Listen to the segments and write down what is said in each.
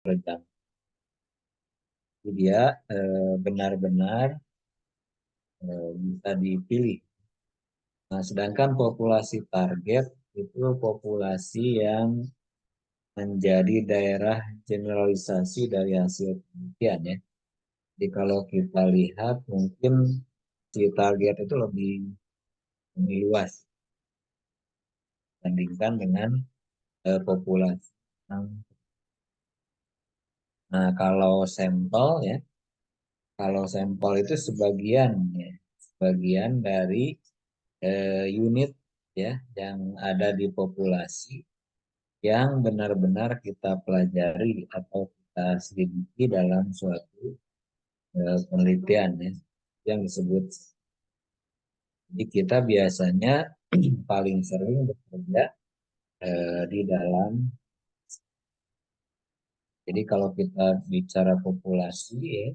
jam. Jadi dia benar-benar bisa dipilih. Nah, sedangkan populasi target itu populasi yang menjadi daerah generalisasi dari hasil penelitian ya. Jadi kalau kita lihat mungkin si target itu lebih luas dibandingkan dengan populasi. Nah, kalau sampel ya, kalau sampel itu sebagian ya, sebagian dari unit ya yang ada di populasi yang benar-benar kita pelajari atau kita selidiki dalam suatu penelitian ya yang disebut. Jadi kita biasanya paling sering bekerja di dalam. Jadi kalau kita bicara populasi ya,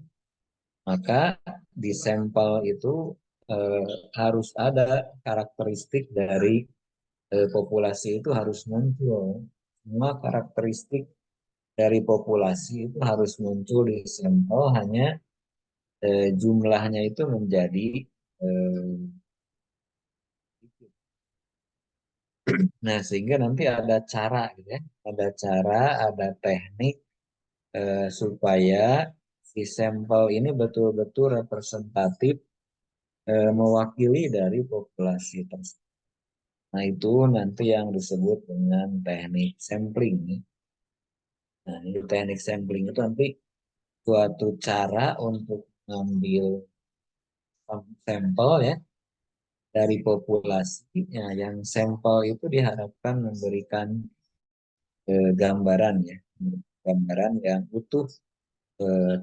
maka di sampel itu eh, harus ada karakteristik dari populasi itu harus muncul. Semua karakteristik dari populasi itu harus muncul di sampel, hanya jumlahnya itu menjadi eh, nah sehingga nanti ada cara gitu ya, ada cara, ada teknik supaya si sampel ini betul-betul representatif mewakili dari populasi tersebut. Nah, itu nanti yang disebut dengan teknik sampling. Nah, ini teknik sampling itu nanti suatu cara untuk mengambil sampel ya dari populasi. Ya, yang sampel itu diharapkan memberikan gambaran ya, gambaran yang utuh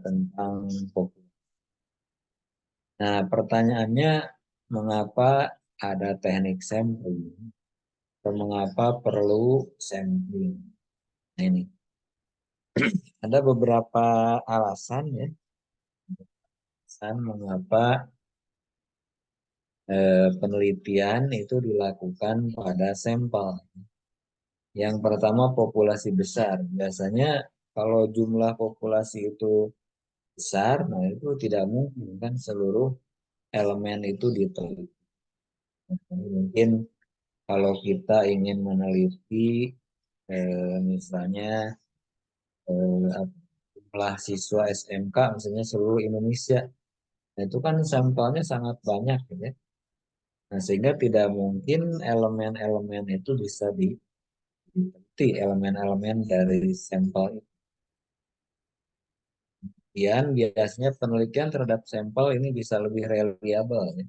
tentang populasi. Nah, pertanyaannya mengapa ada teknik sampling atau mengapa perlu sampling? Nah, ini ada beberapa alasan ya, alasan mengapa penelitian itu dilakukan pada sampel. Yang pertama populasi besar. Biasanya kalau jumlah populasi itu besar, nah itu tidak mungkin kan seluruh elemen itu diteliti. Mungkin kalau kita ingin meneliti misalnya jumlah siswa SMK misalnya seluruh Indonesia, nah, itu kan sampelnya sangat banyak gitu ya. Nah, sehingga tidak mungkin elemen-elemen itu bisa diteliti, elemen-elemen dari sampel itu. Kemudian biasanya penelitian terhadap sampel ini bisa lebih reliable ya,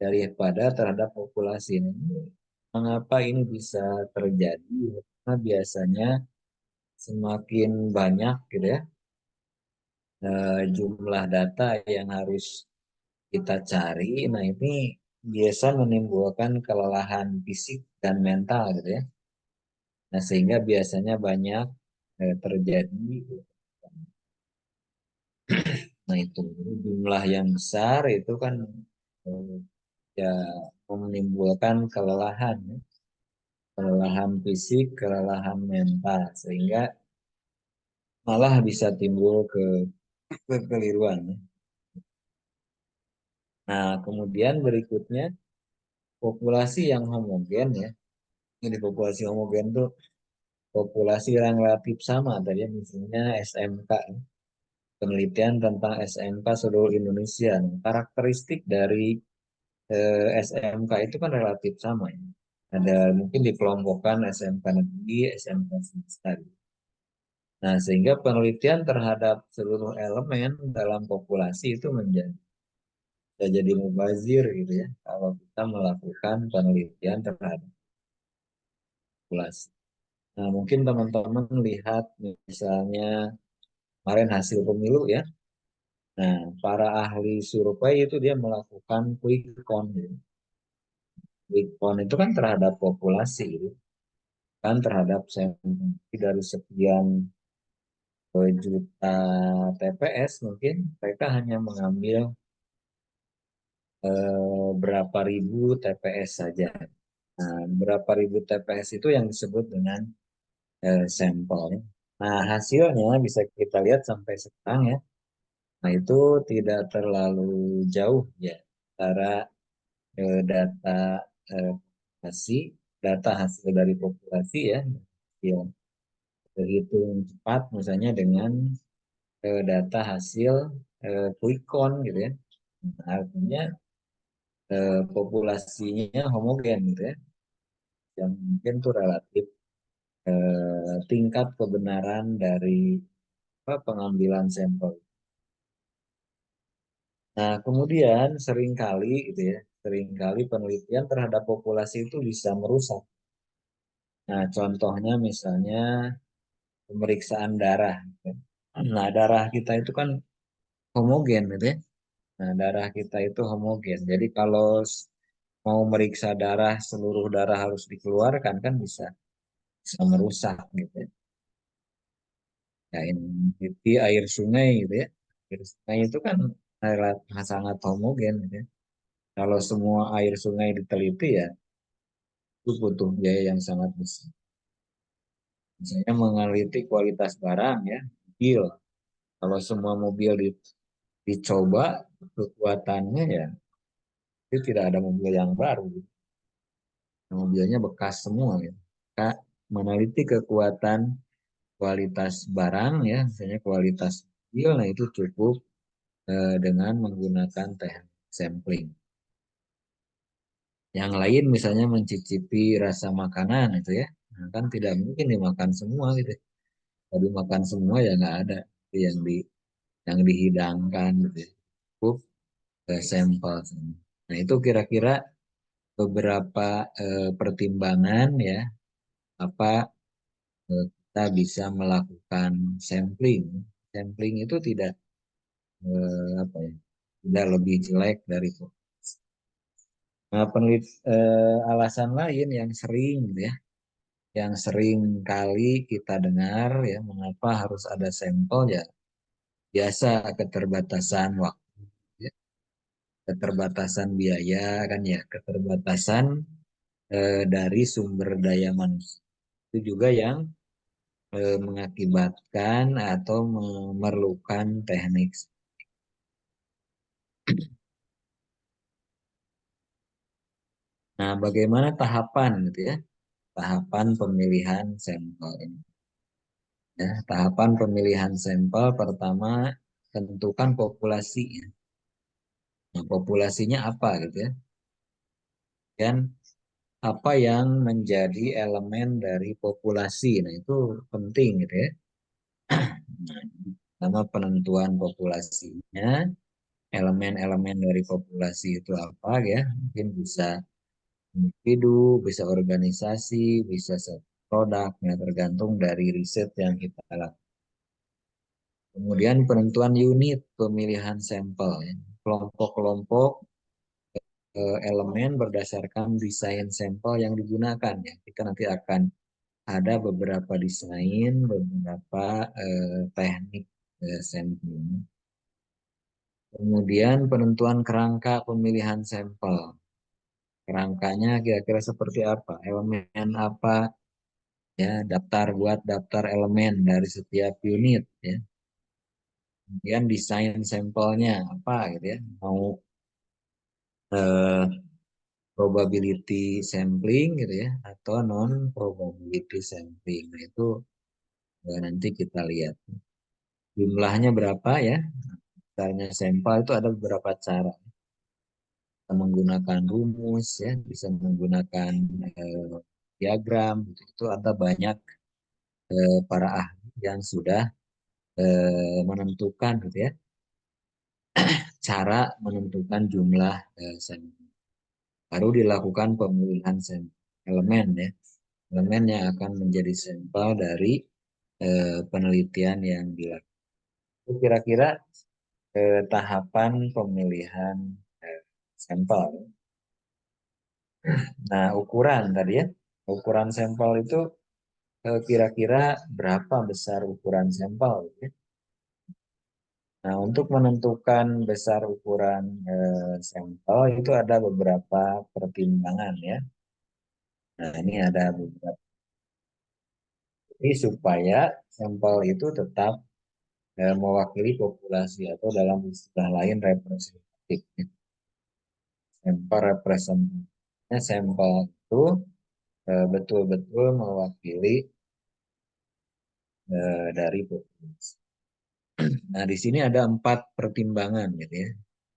daripada terhadap populasi ini. Mengapa ini bisa terjadi? Karena biasanya semakin banyak gitu ya jumlah data yang harus kita cari. Nah, ini biasa menimbulkan kelelahan fisik dan mental gitu ya. Nah, sehingga biasanya banyak terjadi. Nah, itu jumlah yang besar itu kan eh, ya menimbulkan kelelahan, ya. Kelelahan fisik, kelelahan mental, sehingga malah bisa timbul kekeliruan. Ya. Nah, kemudian berikutnya populasi yang homogen ya. Ini populasi homogen tuh populasi yang relatif sama tadi ya, misalnya SMK ya. Penelitian tentang SMK seluruh Indonesia. Nah, karakteristik dari SMK itu kan relatif sama ya. Ada mungkin dikelompokkan SMK negeri, SMK swasta. Nah, sehingga penelitian terhadap seluruh elemen dalam populasi itu bisa jadi mubazir gitu ya kalau kita melakukan penelitian terhadap populasi. Nah, mungkin teman-teman lihat misalnya kemarin hasil pemilu ya. Nah, para ahli survei itu dia melakukan quick count. Gitu. Quick count itu kan terhadap populasi gitu. Kan terhadap sampel dari sekian juta TPS mungkin mereka hanya mengambil berapa ribu TPS saja. Nah, berapa ribu TPS itu yang disebut dengan sampel. Nah, hasilnya bisa kita lihat sampai sekarang ya. Nah, itu tidak terlalu jauh ya antara data eh, populasi, data hasil dari populasi ya, yang terhitung cepat misalnya dengan data hasil quick count gitu ya. Nah, artinya populasinya homogen gitu ya, yang mungkin tuh relatif tingkat kebenaran dari apa, pengambilan sampel. Nah, kemudian seringkali gitu ya, seringkali penelitian terhadap populasi itu bisa merusak. Nah, contohnya misalnya pemeriksaan darah, gitu. Nah, darah kita itu kan homogen gitu ya. Nah, darah kita itu homogen. Jadi kalau mau meriksa darah, seluruh darah harus dikeluarkan kan bisa merusak gitu ya. Ya, ini air sungai gitu ya. Air sungai itu kan sangat homogen gitu ya. Kalau semua air sungai diteliti ya itu butuh biaya yang sangat besar. Misalnya meneliti kualitas barang ya, mobil. Kalau semua mobil dicoba kekuatannya ya, itu tidak ada mobil yang baru. Mobilnya bekas semua ya. Kita meneliti kekuatan kualitas barang ya, misalnya kualitas mobil, nah itu cukup dengan menggunakan teknik sampling. Yang lain misalnya mencicipi rasa makanan itu ya, nah, kan tidak mungkin dimakan semua gitu. Kalau dimakan semua ya nggak ada yang dihidangkan gitu ya. Cukup sampel. Nah itu kira-kira beberapa pertimbangan ya apa kita bisa melakukan sampling. Sampling itu tidak apa ya, tidak lebih jelek dari itu. Nah, alasan lain yang sering gitu ya, yang sering kali kita dengar ya, mengapa harus ada sampel ya, biasa keterbatasan waktu, ya, keterbatasan biaya kan ya, keterbatasan dari sumber daya manusia. Itu juga yang mengakibatkan atau memerlukan teknik. Nah, bagaimana tahapan gitu ya? Tahapan pemilihan sampel ini. Ya, tahapan pemilihan sampel pertama tentukan populasi. Nah, populasinya apa gitu ya? Dan apa yang menjadi elemen dari populasi. Nah, itu penting gitu ya. Nah, pertama penentuan populasinya, elemen-elemen dari populasi itu apa ya? Mungkin bisa individu, bisa organisasi, bisa produk, ya tergantung dari riset yang kita lakukan. Kemudian penentuan unit pemilihan sampel, ya. Kelompok-kelompok elemen berdasarkan desain sampel yang digunakan. Ya. Kita nanti akan ada beberapa desain, beberapa teknik sampling. Kemudian penentuan kerangka pemilihan sampel. Kerangkanya kira-kira seperti apa? Elemen apa? Ya, buat daftar elemen dari setiap unit. Ya. Kemudian desain sampelnya apa gitu ya? Mau eh, probability sampling gitu ya atau non probability sampling. Nah, itu nanti kita lihat jumlahnya berapa ya. Misalnya sampel itu ada beberapa cara. Bisa menggunakan rumus ya, bisa menggunakan diagram. Gitu. Itu ada banyak para ahli yang sudah menentukan gitu ya cara menentukan jumlah sampel. Baru dilakukan pemilihan sampel elemen ya. Elemen yang akan menjadi sampel dari penelitian yang dilakukan. Itu kira-kira tahapan pemilihan sampel. Nah, ukuran tadi ya. Ukuran sampel itu kira-kira berapa besar ukuran sampel gitu ya. Nah, untuk menentukan besar ukuran sampel itu ada beberapa pertimbangan ya. Nah, ini ada beberapa. Ini supaya sampel itu tetap mewakili populasi atau dalam istilah lain representatif. Sampel representatifnya sampel itu betul-betul mewakili dari populasi. Nah, di sini ada 4 pertimbangan gitu ya.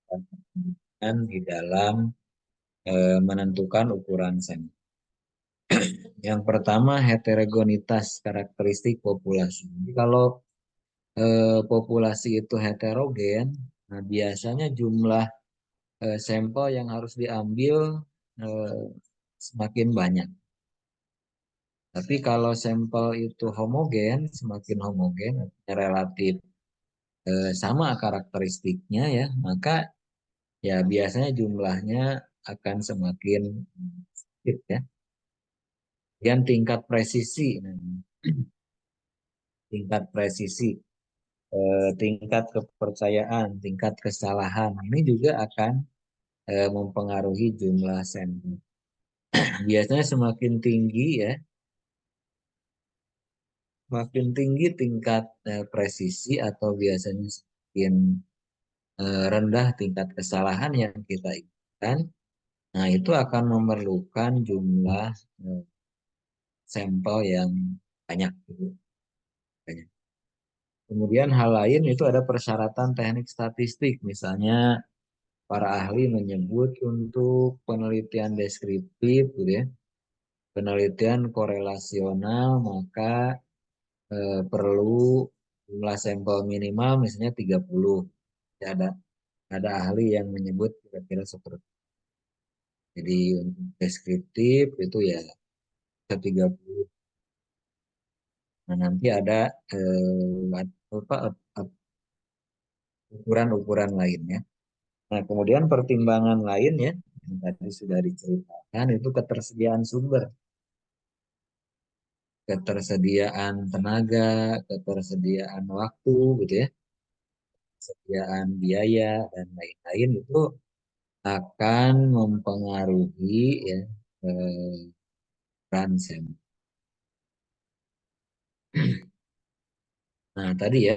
4 pertimbangan di dalam menentukan ukuran sampel. Yang pertama heterogenitas karakteristik populasi. Jadi kalau populasi itu heterogen, nah biasanya jumlah sampel yang harus diambil eh, semakin banyak. Tapi kalau sampel itu homogen, semakin homogen, relatif sama karakteristiknya ya, maka ya biasanya jumlahnya akan semakin sedikit ya. Dan tingkat presisi, nah, tingkat presisi, tingkat kepercayaan, tingkat kesalahan, ini juga akan mempengaruhi jumlah sampel. Biasanya semakin tinggi ya, semakin tinggi tingkat presisi atau biasanya semakin rendah tingkat kesalahan yang kita inginkan. Nah, itu akan memerlukan jumlah eh, sampel yang banyak gitu. Banyak. Kemudian hal lain itu ada persyaratan teknik statistik. Misalnya para ahli menyebut untuk penelitian deskriptif gitu ya, penelitian korelasional maka perlu jumlah sampel minimal misalnya 30. Ya, ada ahli yang menyebut kira-kira seperti itu. Jadi untuk deskriptif itu ya ke 30. Nah, nanti ada apa, ukuran-ukuran lainnya. Nah, kemudian pertimbangan lain ya, yang tadi sudah diceritakan itu ketersediaan sumber, ketersediaan tenaga, ketersediaan waktu, gitu ya, ketersediaan biaya dan lain-lain itu akan mempengaruhi ya peran SEM. Nah, tadi ya,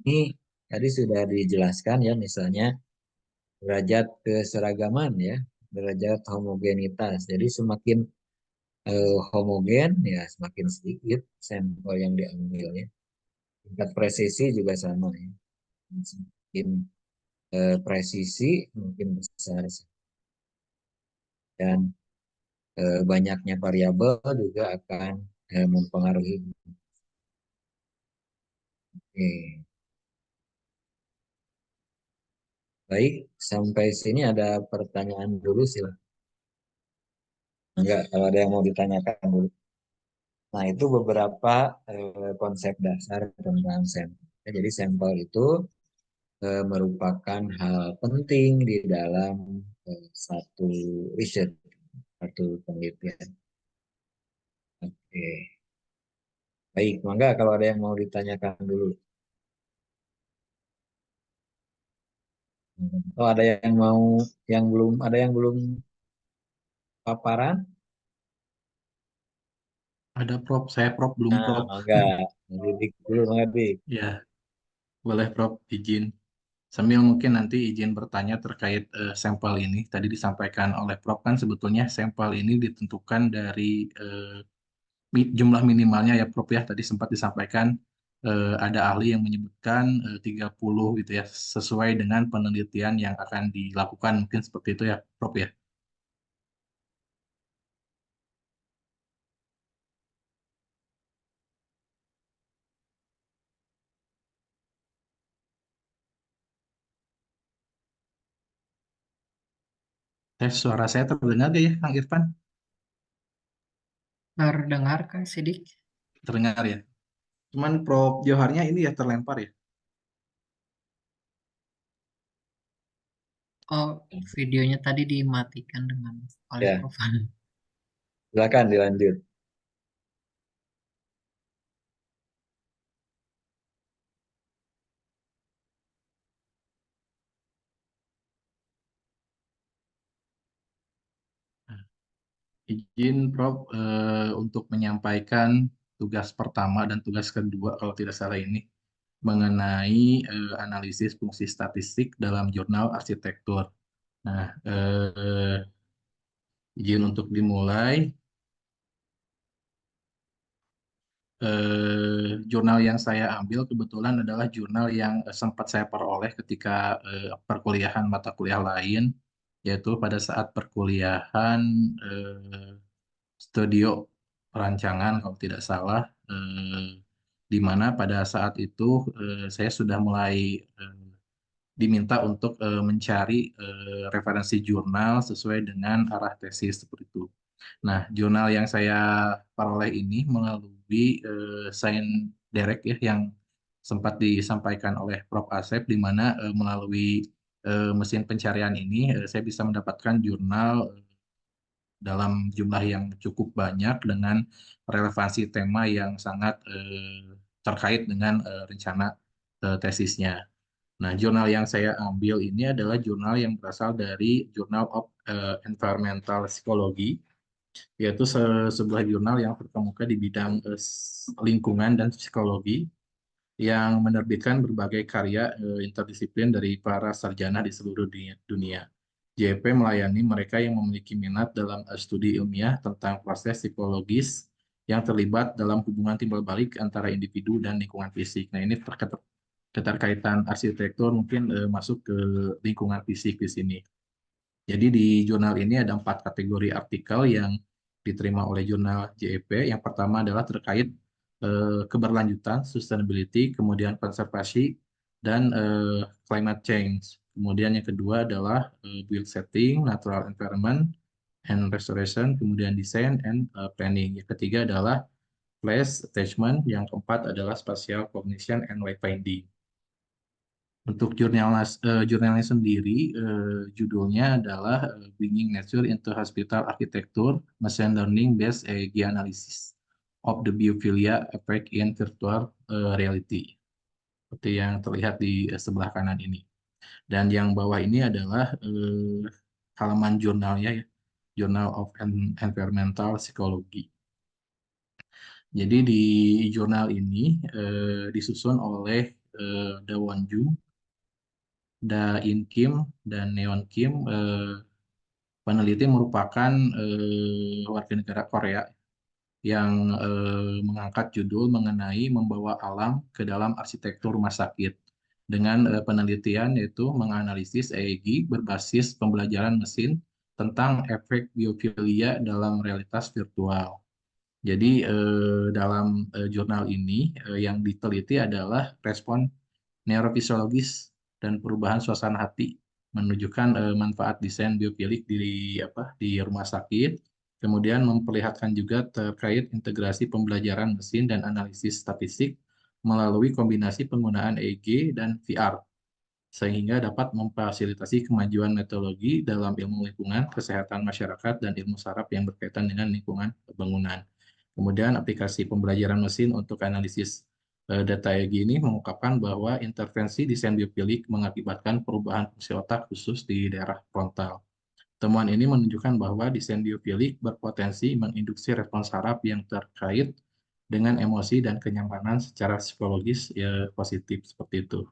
ini tadi sudah dijelaskan ya, misalnya derajat keseragaman ya, derajat homogenitas. Jadi semakin homogen ya semakin sedikit sampel yang diambil ya. Tingkat presisi juga sama ya. Semakin presisi mungkin besar dan banyaknya variabel juga akan mempengaruhi. Oke. Baik, sampai sini ada pertanyaan dulu silakan. Enggak, kalau ada yang mau ditanyakan dulu. Nah, itu beberapa konsep dasar tentang sampel. Jadi sampel itu merupakan hal penting di dalam satu riset, satu penelitian. Oke, baik, mangga kalau ada yang mau ditanyakan dulu. Oh, ada yang mau, yang belum, ada yang belum paparan? Ada Prof, saya Prof belum Nah, Prof. mangga, Dik dulu, mangga Dik. Ya, boleh Prof izin. Sambil mungkin nanti izin bertanya terkait sampel ini. Tadi disampaikan oleh Prof kan sebetulnya sampel ini ditentukan dari jumlah minimalnya ya Prof ya. Tadi sempat disampaikan ada ahli yang menyebutkan 30 gitu ya, sesuai dengan penelitian yang akan dilakukan. Mungkin seperti itu ya Prof ya. Suara saya terdengar gak ya Kang Irfan? Terdengar Kang Sidik? Terdengar ya. Cuman Prof Joharnya ini ya terlempar ya. Oh, videonya tadi dimatikan oleh Ya, Prof. silakan dilanjut. Izin Prof untuk menyampaikan tugas pertama dan tugas kedua kalau tidak salah ini mengenai analisis fungsi statistik dalam jurnal arsitektur. Nah, izin untuk dimulai. Jurnal yang saya ambil kebetulan adalah jurnal yang sempat saya peroleh ketika perkuliahan mata kuliah lain, yaitu pada saat perkuliahan eh, studio perancangan kalau tidak salah, di mana pada saat itu saya sudah mulai eh, diminta untuk mencari referensi jurnal sesuai dengan arah tesis seperti itu. Nah, jurnal yang saya peroleh ini melalui Science Direct ya yang sempat disampaikan oleh Prof. Asep di mana melalui mesin pencarian ini saya bisa mendapatkan jurnal dalam jumlah yang cukup banyak dengan relevansi tema yang sangat terkait dengan rencana tesisnya. Nah, jurnal yang saya ambil ini adalah jurnal yang berasal dari Journal of Environmental Psychology, yaitu sebuah jurnal yang terkemuka di bidang lingkungan dan psikologi yang menerbitkan berbagai karya interdisiplin dari para sarjana di seluruh dunia. JP melayani mereka yang memiliki minat dalam studi ilmiah tentang proses psikologis yang terlibat dalam hubungan timbal balik antara individu dan lingkungan fisik. Nah, ini keterkaitan arsitektur mungkin masuk ke lingkungan fisik di sini. Jadi di jurnal ini ada 4 kategori artikel yang diterima oleh jurnal JEP. Yang pertama adalah terkait keberlanjutan, sustainability, kemudian konservasi, dan climate change. Kemudian yang kedua adalah build setting, natural environment, and restoration, kemudian design and planning. Yang ketiga adalah place attachment, yang keempat adalah spatial cognition and wayfinding. Untuk jurnalnya sendiri, judulnya adalah Bringing Nature into Hospital Architecture, Machine Learning Based EEG Analysis of the Biophilia Effect in Virtual Reality. Seperti yang terlihat di sebelah kanan ini. Dan yang bawah ini adalah halaman jurnalnya ya, Journal of Environmental Psychology. Jadi di jurnal ini disusun oleh Dawon Ju, Da In Kim dan Neon Kim, peneliti merupakan warga negara Korea yang mengangkat judul mengenai membawa alam ke dalam arsitektur rumah sakit dengan penelitian yaitu menganalisis EEG berbasis pembelajaran mesin tentang efek biofilia dalam realitas virtual. Jadi dalam jurnal ini yang diteliti adalah respon neurofisiologis dan perubahan suasana hati menunjukkan manfaat desain biofilik di rumah sakit, kemudian memperlihatkan juga terkait integrasi pembelajaran mesin dan analisis statistik melalui kombinasi penggunaan EEG dan VR sehingga dapat memfasilitasi kemajuan metodologi dalam ilmu lingkungan, kesehatan masyarakat, dan ilmu saraf yang berkaitan dengan lingkungan bangunan. Kemudian aplikasi pembelajaran mesin untuk analisis data EEG ini mengungkapkan bahwa intervensi desain biofilik mengakibatkan perubahan fungsi otak khusus di daerah frontal. Temuan ini menunjukkan bahwa desain biofilik berpotensi menginduksi respons saraf yang terkait dengan emosi dan kenyamanan secara psikologis ya, positif seperti itu.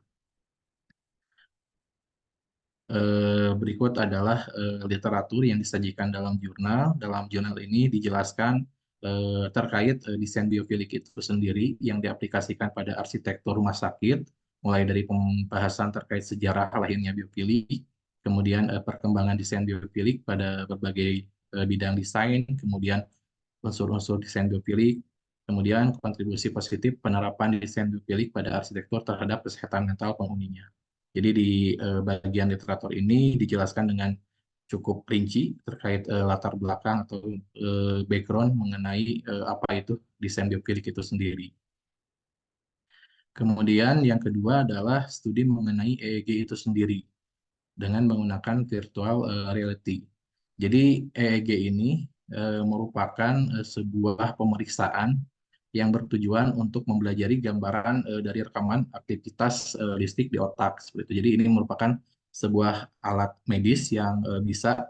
Berikut adalah literatur yang disajikan dalam jurnal. Dalam jurnal ini dijelaskan terkait desain biofilik itu sendiri yang diaplikasikan pada arsitektur rumah sakit, mulai dari pembahasan terkait sejarah lahirnya biofilik, kemudian perkembangan desain biofilik pada berbagai bidang desain, kemudian unsur-unsur desain biofilik, kemudian kontribusi positif penerapan desain biofilik pada arsitektur terhadap kesehatan mental penghuninya. Jadi di bagian literatur ini dijelaskan dengan cukup rinci terkait latar belakang atau background mengenai apa itu desain biofilik itu sendiri. Kemudian yang kedua adalah studi mengenai EEG itu sendiri dengan menggunakan virtual reality. Jadi EEG ini merupakan sebuah pemeriksaan yang bertujuan untuk mempelajari gambaran dari rekaman aktivitas listrik di otak seperti itu. Jadi ini merupakan sebuah alat medis yang bisa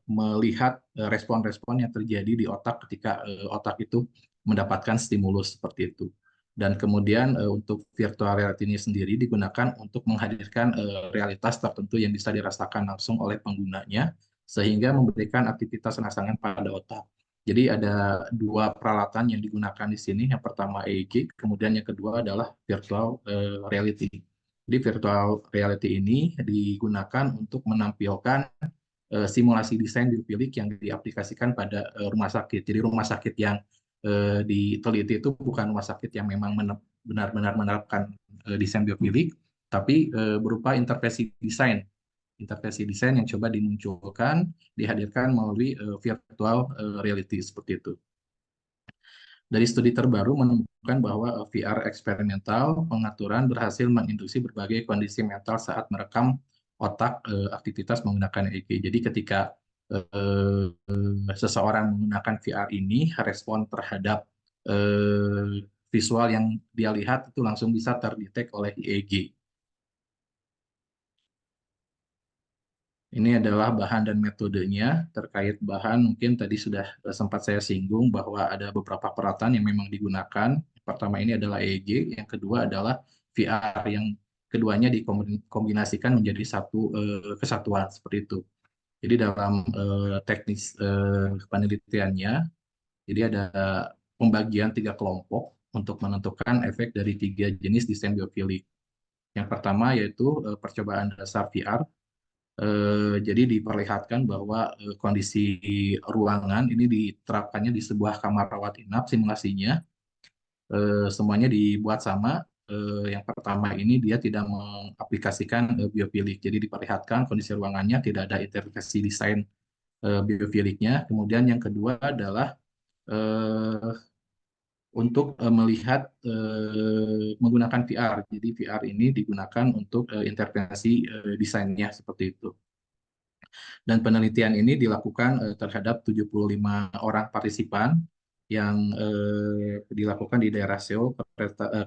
melihat respon-respon yang terjadi di otak ketika otak itu mendapatkan stimulus seperti itu. Dan kemudian untuk virtual reality ini sendiri digunakan untuk menghadirkan realitas tertentu yang bisa dirasakan langsung oleh penggunanya, sehingga memberikan aktivitas rangsangan pada otak. Jadi ada dua peralatan yang digunakan di sini. Yang pertama EEG, kemudian yang kedua adalah virtual reality. Jadi virtual reality ini digunakan untuk menampilkan simulasi desain biofilik yang diaplikasikan pada rumah sakit. Jadi rumah sakit yang diteliti itu bukan rumah sakit yang memang benar-benar menerapkan desain biofilik, tapi berupa intervensi desain yang coba dimunculkan, dihadirkan melalui virtual reality seperti itu. Dari studi terbaru menemukan bahwa VR eksperimental pengaturan berhasil menginduksi berbagai kondisi mental saat merekam otak aktivitas menggunakan EEG. Jadi ketika seseorang menggunakan VR ini, respon terhadap visual yang dia lihat itu langsung bisa terdetek oleh EEG. Ini adalah bahan dan metodenya. Terkait bahan, mungkin tadi sudah sempat saya singgung bahwa ada beberapa peralatan yang memang digunakan. Pertama ini adalah EEG, yang kedua adalah VR, yang keduanya dikombinasikan menjadi satu kesatuan seperti itu. Jadi dalam teknis penelitiannya, jadi ada pembagian 3 kelompok untuk menentukan efek dari 3 jenis desain biofilik. Yang pertama yaitu percobaan dasar VR. Jadi diperlihatkan bahwa kondisi ruangan ini diterapkannya di sebuah kamar rawat inap simulasinya. Semuanya dibuat sama. Yang pertama ini dia tidak mengaplikasikan biofilik. Jadi diperlihatkan kondisi ruangannya tidak ada intervensi desain biofiliknya. Kemudian yang kedua adalah untuk melihat menggunakan VR. Jadi VR ini digunakan untuk intervensi desainnya seperti itu. Dan penelitian ini dilakukan terhadap 75 orang partisipan yang dilakukan di daerah Seoul,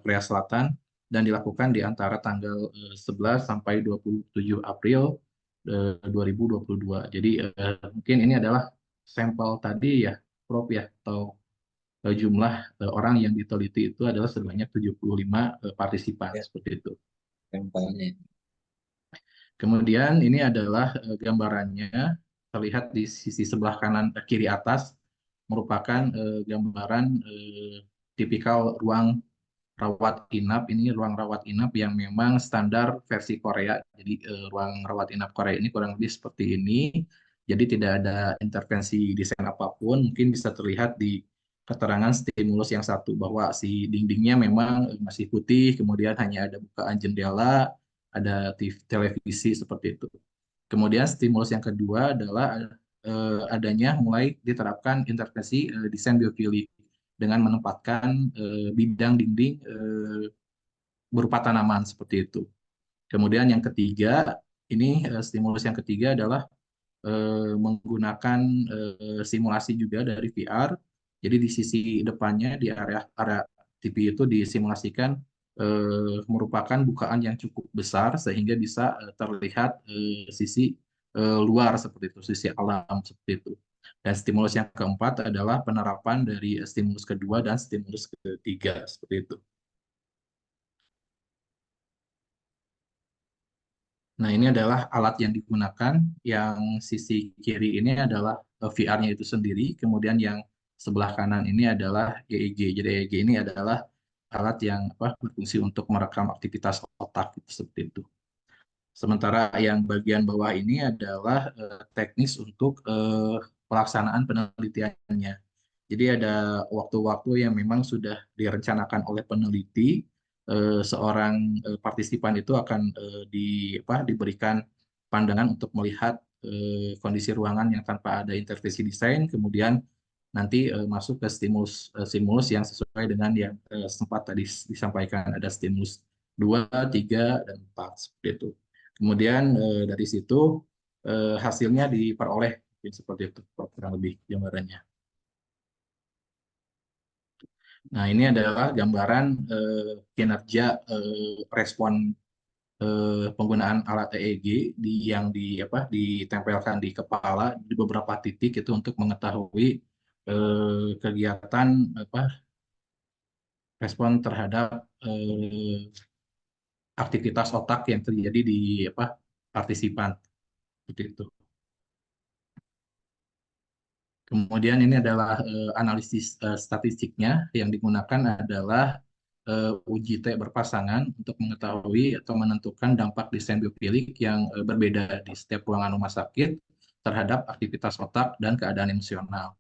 Korea Selatan, dan dilakukan di antara tanggal 11 sampai 27 April 2022. Jadi mungkin ini adalah sampel tadi ya, Prof ya, atau jumlah orang yang diteliti itu adalah sebanyak 75 partisipan, Ya. seperti itu. Sampelnya. Kemudian ini adalah gambarannya, terlihat di sisi sebelah kanan kiri atas, merupakan gambaran tipikal ruang rawat inap. Ini ruang rawat inap yang memang standar versi Korea. Jadi ruang rawat inap Korea ini kurang lebih seperti ini. Jadi tidak ada intervensi desain apapun. Mungkin bisa terlihat di keterangan stimulus yang satu bahwa si dindingnya memang masih putih, kemudian hanya ada bukaan jendela, ada televisi seperti itu. Kemudian stimulus yang kedua adalah adanya mulai diterapkan intervensi desain biofilik dengan menempatkan bidang dinding berupa tanaman seperti itu. Kemudian yang ketiga, ini stimulus yang ketiga adalah menggunakan simulasi juga dari VR. Jadi di sisi depannya di area TV itu disimulasikan merupakan bukaan yang cukup besar sehingga bisa terlihat sisi luar seperti itu, sisi alam seperti itu. Dan stimulus yang keempat adalah penerapan dari stimulus kedua dan stimulus ketiga seperti itu. Nah, ini adalah alat yang digunakan. Yang sisi kiri ini adalah VR-nya itu sendiri. Kemudian yang sebelah kanan ini adalah EEG. Jadi EEG ini adalah alat yang berfungsi untuk merekam aktivitas otak seperti itu. Sementara yang bagian bawah ini adalah teknis untuk pelaksanaan penelitiannya. Jadi ada waktu-waktu yang memang sudah direncanakan oleh peneliti. Seorang partisipan itu akan diberikan pandangan untuk melihat kondisi ruangan yang tanpa ada intervensi desain, kemudian nanti masuk ke stimulus yang sesuai dengan yang sempat tadi disampaikan, ada stimulus 2, 3, dan 4 seperti itu. Kemudian dari situ hasilnya diperoleh seperti itu kurang lebih gambarannya. Nah, ini adalah gambaran kinerja respon penggunaan alat EEG yang ditempelkan di kepala di beberapa titik itu untuk mengetahui kegiatan respon terhadap aktivitas otak yang terjadi di apa partisipan seperti itu. Kemudian ini adalah analisis statistiknya yang digunakan adalah uji T berpasangan untuk mengetahui atau menentukan dampak desain biofilik yang berbeda di setiap ruangan rumah sakit terhadap aktivitas otak dan keadaan emosional.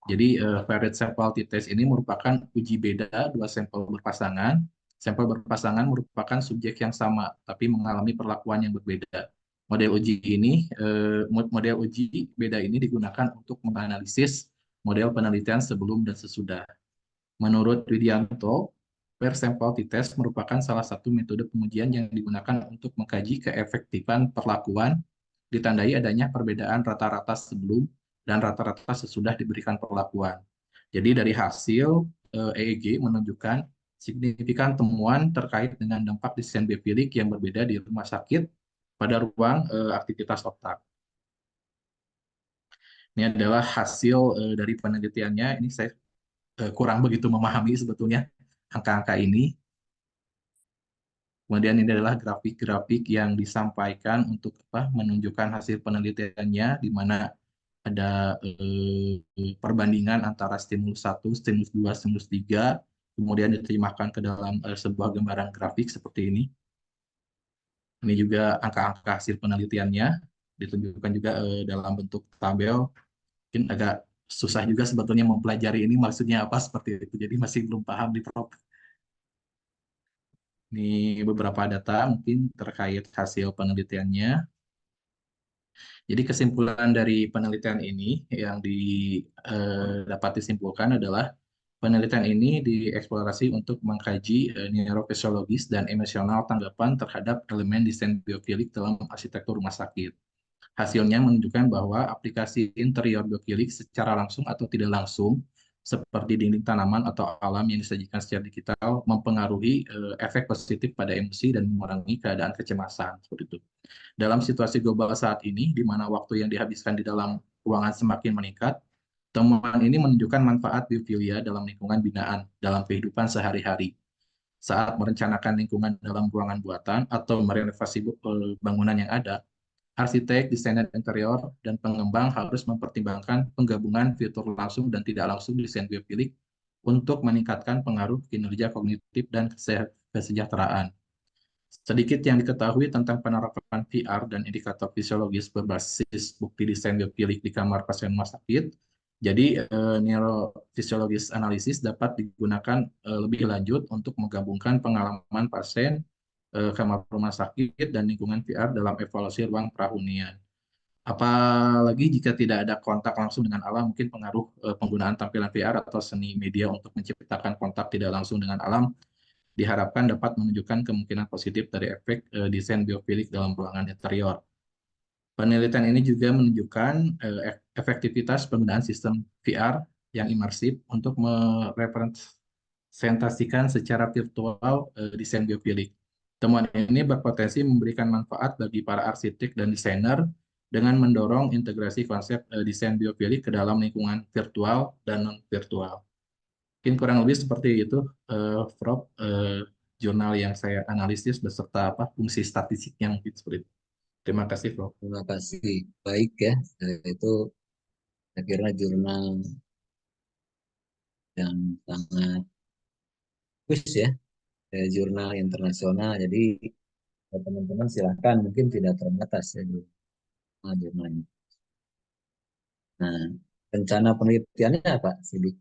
Jadi varied sample t-test ini merupakan uji beda dua sampel berpasangan. Sampel berpasangan merupakan subjek yang sama tapi mengalami perlakuan yang berbeda. Model uji beda ini digunakan untuk menganalisis model penelitian sebelum dan sesudah. Menurut Widianto, per sampel t-test merupakan salah satu metode pengujian yang digunakan untuk mengkaji keefektifan perlakuan, ditandai adanya perbedaan rata-rata sebelum dan rata-rata sesudah diberikan perlakuan. Jadi dari hasil EEG menunjukkan signifikan temuan terkait dengan dampak desain biofilik yang berbeda di rumah sakit pada ruang aktivitas otak. Ini adalah hasil dari penelitiannya. Ini saya kurang begitu memahami sebetulnya angka-angka ini. Kemudian ini adalah grafik-grafik yang disampaikan untuk menunjukkan hasil penelitiannya, di mana ada perbandingan antara stimulus 1, stimulus 2, stimulus 3, kemudian diterjemahkan ke dalam sebuah gambaran grafik seperti ini. Ini juga angka-angka hasil penelitiannya, ditunjukkan juga dalam bentuk tabel. Mungkin agak susah juga sebetulnya mempelajari ini maksudnya apa seperti itu, jadi masih belum paham di Prof. Ini beberapa data mungkin terkait hasil penelitiannya. Jadi kesimpulan dari penelitian ini yang dapat disimpulkan adalah penelitian ini dieksplorasi untuk mengkaji neurofisiologis dan emosional tanggapan terhadap elemen desain biofilik dalam arsitektur rumah sakit. Hasilnya menunjukkan bahwa aplikasi interior biofilik secara langsung atau tidak langsung, seperti dinding tanaman atau alam yang disajikan secara digital, mempengaruhi efek positif pada emosi dan mengurangi keadaan kecemasan. Seperti itu. Dalam situasi global saat ini, di mana waktu yang dihabiskan di dalam ruangan semakin meningkat, temuan ini menunjukkan manfaat biofilia dalam lingkungan binaan dalam kehidupan sehari-hari. Saat merencanakan lingkungan dalam ruangan buatan atau merenovasi bangunan yang ada, arsitek, desainer interior, dan pengembang harus mempertimbangkan penggabungan fitur langsung dan tidak langsung desain biofilik untuk meningkatkan pengaruh kinerja kognitif dan kesejahteraan. Sedikit yang diketahui tentang penerapan VR dan indikator fisiologis berbasis bukti desain biofilik di kamar pasien rumah sakit. Jadi, neurofisiologis analisis dapat digunakan lebih lanjut untuk menggabungkan pengalaman pasien, kamar rumah sakit, dan lingkungan VR dalam evaluasi ruang perahunian. Apalagi jika tidak ada kontak langsung dengan alam, mungkin pengaruh penggunaan tampilan VR atau seni media untuk menciptakan kontak tidak langsung dengan alam diharapkan dapat menunjukkan kemungkinan positif dari efek desain biofilik dalam ruangan interior. Penelitian ini juga menunjukkan efektivitas penggunaan sistem VR yang imersif untuk merepresentasikan secara virtual desain biofilik. Temuan ini berpotensi memberikan manfaat bagi para arsitek dan desainer dengan mendorong integrasi konsep desain biofilik ke dalam lingkungan virtual dan non-virtual. Mungkin kurang lebih seperti itu, Prof. Jurnal yang saya analisis beserta fungsi statistiknya mungkin seperti itu. Terima kasih, Prof. Terima kasih. Baik ya. Itu saya kira jurnal yang sangat bagus ya. Jurnal internasional. Jadi teman-teman silakan, mungkin tidak terbatas ya jurnalnya. Nah, rencana penelitiannya apa, Sidik?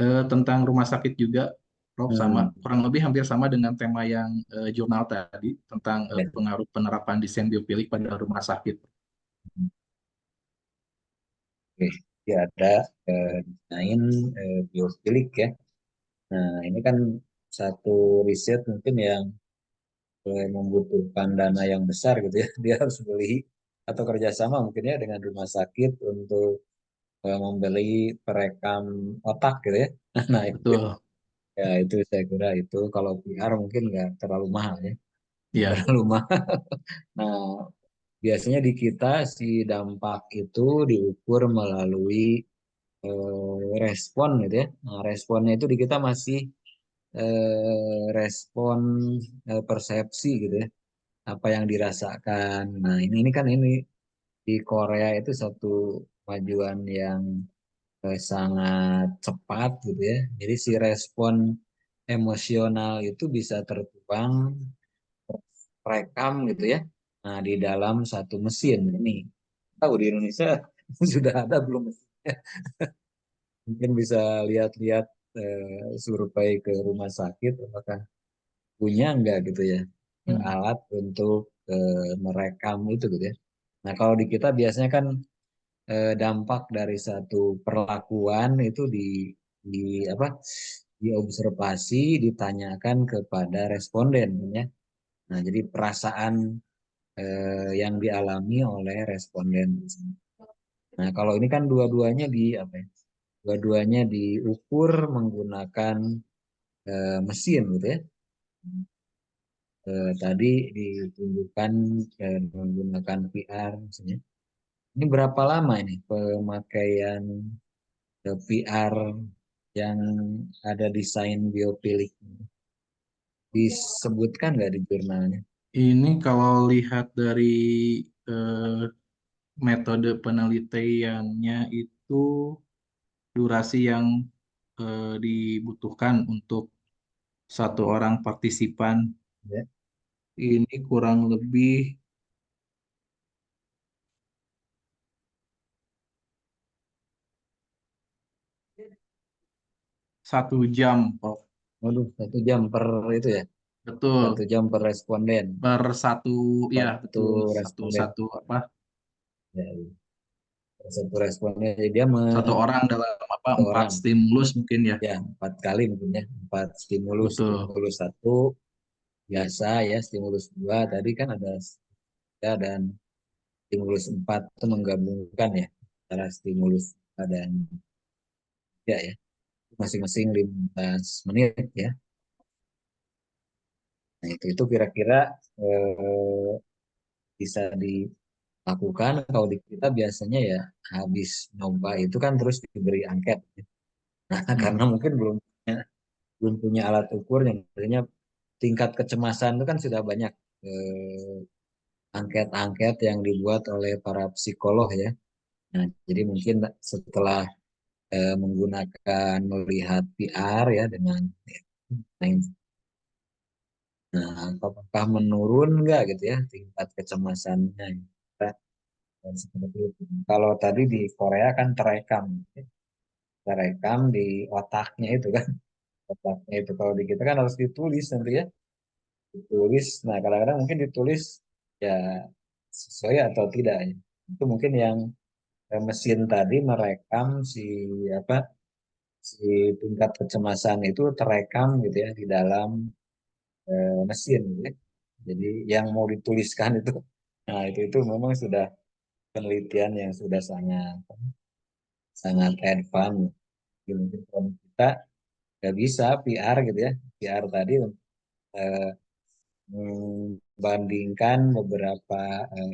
Tentang rumah sakit juga, Prof, sama Hmm, kurang lebih hampir sama dengan tema yang jurnal tadi tentang ya. pengaruh penerapan desain biofilik pada rumah sakit. Oke, ya ada desain biofilik ya. Nah, ini kan satu riset mungkin yang membutuhkan dana yang besar gitu ya. Dia harus beli atau kerjasama mungkin ya dengan rumah sakit untuk membeli perekam otak gitu ya. Nah, itu, Betul, ya itu saya kira itu kalau PR mungkin nggak terlalu mahal ya. Nggak ya. terlalu mahal. Nah, biasanya di kita si dampak itu diukur melalui respon gitu ya. Nah, responnya itu di kita masih respon persepsi gitu ya, apa yang dirasakan. Nah, ini kan ini di Korea itu satu kemajuan yang sangat cepat gitu ya. Jadi si respon emosional itu bisa tertuang, rekam gitu ya. Nah, di dalam satu mesin ini. Tahu di Indonesia sudah ada belum mesinnya? Mungkin bisa lihat-lihat survei ke rumah sakit apakah punya enggak gitu ya, alat untuk merekam itu gitu ya. Nah, kalau di kita biasanya kan dampak dari satu perlakuan itu di apa, diobservasi, ditanyakan kepada responden ya. Nah, jadi perasaan yang dialami oleh responden. Nah, kalau ini kan dua-duanya di apa ya? Dua-duanya diukur menggunakan mesin gitu ya. Tadi ditunjukkan menggunakan VR misalnya. Ini berapa lama ini pemakaian VR yang ada desain biopilik? Disebutkan nggak di jurnalnya? Ini kalau lihat dari eh, metode penelitiannya itu durasi yang dibutuhkan untuk satu orang partisipan Ya. ini kurang lebih 1 jam, Prof. Waduh, 1 jam per itu ya? Satu Betul. jam per responden. Per satu, ya Satu betul, satu responden. satu apa? Ya, ya. Satu responden. Jadi dia Satu orang dalam apa? satu Empat orang. stimulus mungkin ya. Ya, 4 kali mungkin ya. 4 stimulus. Betul. Stimulus satu biasa ya. Stimulus dua tadi kan ada ya, dan stimulus empat itu menggabungkan ya antara stimulus dan ya ya masing-masing 15 menit ya. Nah itu kira-kira eh, bisa dilakukan kalau di kita biasanya ya habis nyoba itu kan terus diberi angket. Nah, karena Hmm. mungkin belum punya alat ukur yang artinya tingkat kecemasan itu kan sudah banyak angket-angket yang dibuat oleh para psikolog ya. Nah, jadi mungkin setelah menggunakan melihat VR ya dengan main. Nah, apakah menurun nggak gitu ya tingkat kecemasannya? Dan seperti itu. Kalau tadi di Korea kan terekam, ya. Terekam di otaknya itu kan, otaknya itu. Kalau di kita kan harus ditulis nanti ya, ditulis. Nah, kadang-kadang mungkin ditulis ya sesuai atau tidak ya. Itu mungkin yang mesin tadi merekam si apa si tingkat kecemasan itu terekam gitu ya di dalam mesin gitu ya. Jadi yang mau dituliskan itu, nah itu memang sudah penelitian yang sudah sangat sangat advance. Jadi mungkin kalau kita nggak bisa PR gitu ya, PR tadi eh, membandingkan beberapa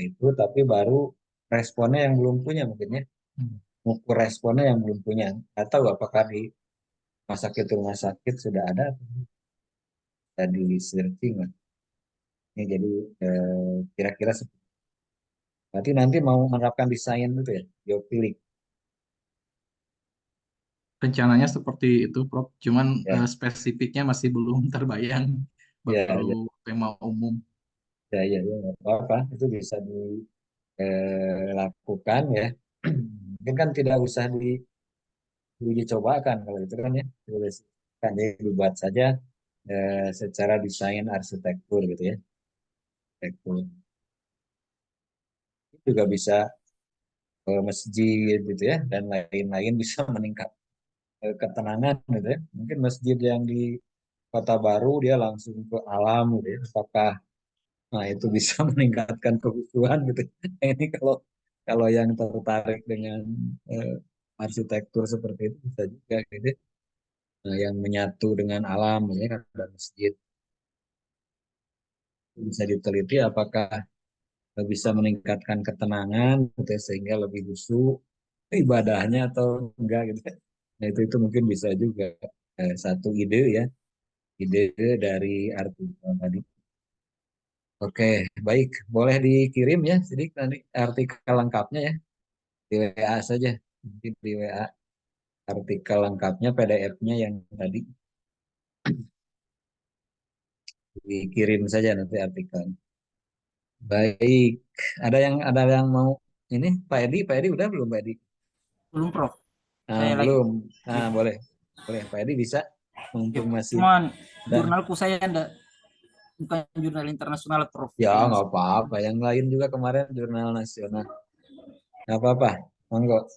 itu, tapi baru responnya yang belum punya mungkin ya, mengukur responnya yang belum punya. Atau apakah di rumah sakit sudah ada, tadi searching lah. Ini jadi kira-kira berarti nanti mau menerapkan desain itu ya, biopilik. Rencananya seperti itu, Prof. Cuman Ya, spesifiknya masih belum terbayang. ya, Baru ya, tema umum. ya, ya, ya, nggak apa-apa. Itu bisa dilakukan ya. Mungkin kan tidak usah diuji cobakan kalau itu kan ya. Tulis kan jadi dibuat saja secara desain arsitektur gitu ya. Arsitektur. Juga bisa masjid gitu ya dan lain-lain bisa meningkat ketenangan gitu ya. Mungkin masjid yang di Kota Baru dia langsung ke alam gitu ya. Apakah nah itu bisa meningkatkan kehusuan gitu. Ini kalau kalau yang tertarik dengan eh, arsitektur seperti itu bisa juga gitu. Nah, yang menyatu dengan alam ya kan ada masjid, bisa diteliti apakah bisa meningkatkan ketenangan gitu ya, sehingga lebih khusyuk. ibadahnya atau enggak gitu kan. Nah, itu mungkin bisa juga satu ide ya, ide dari artikel tadi. Oke, baik. Boleh dikirim ya, sedikit nanti artikel lengkapnya ya, di WA saja. Mungkin di WA artikel lengkapnya, PDF-nya yang tadi dikirim saja nanti artikel. Baik, ada yang mau ini Pak Edi udah belum Pak Edi? Belum, Prof. Nah, Saya lagi. belum. Nah, boleh. Boleh Pak Edi bisa Ya, mumpung masih cuman ada. jurnalku saya enggak, bukan jurnal internasional, Prof. Ya, Yang nggak apa-apa. Yang lain juga kemarin jurnal nasional. Nggak apa-apa. Monggo.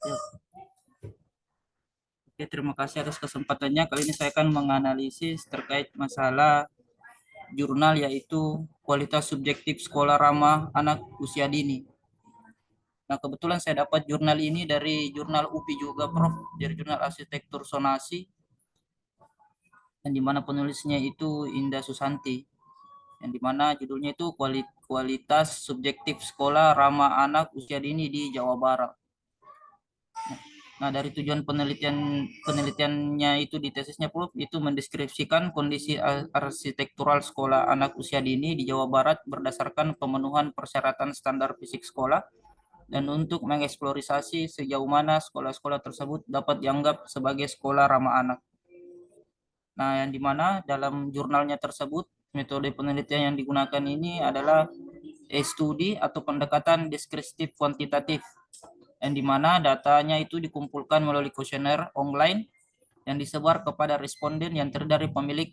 ya. Oke, terima kasih atas kesempatannya. Kali ini saya akan menganalisis terkait masalah jurnal, yaitu kualitas subjektif sekolah ramah anak usia dini. Nah, kebetulan saya dapat jurnal ini dari jurnal UPI juga, Prof, dari jurnal arsitektur sonasi, yang dimana penulisnya itu Indah Susanti, yang dimana judulnya itu kualitas subjektif sekolah ramah anak usia dini di Jawa Barat. Nah, dari tujuan penelitiannya itu di tesisnya, Prof, itu mendeskripsikan kondisi arsitektural sekolah anak usia dini di Jawa Barat berdasarkan pemenuhan persyaratan standar fisik sekolah, dan untuk mengeksplorasi sejauh mana sekolah-sekolah tersebut dapat dianggap sebagai sekolah ramah anak. Nah, yang dimana dalam jurnalnya tersebut, metode penelitian yang digunakan ini adalah studi atau pendekatan deskriptif kuantitatif, yang dimana datanya itu dikumpulkan melalui kuesioner online yang disebar kepada responden yang terdiri dari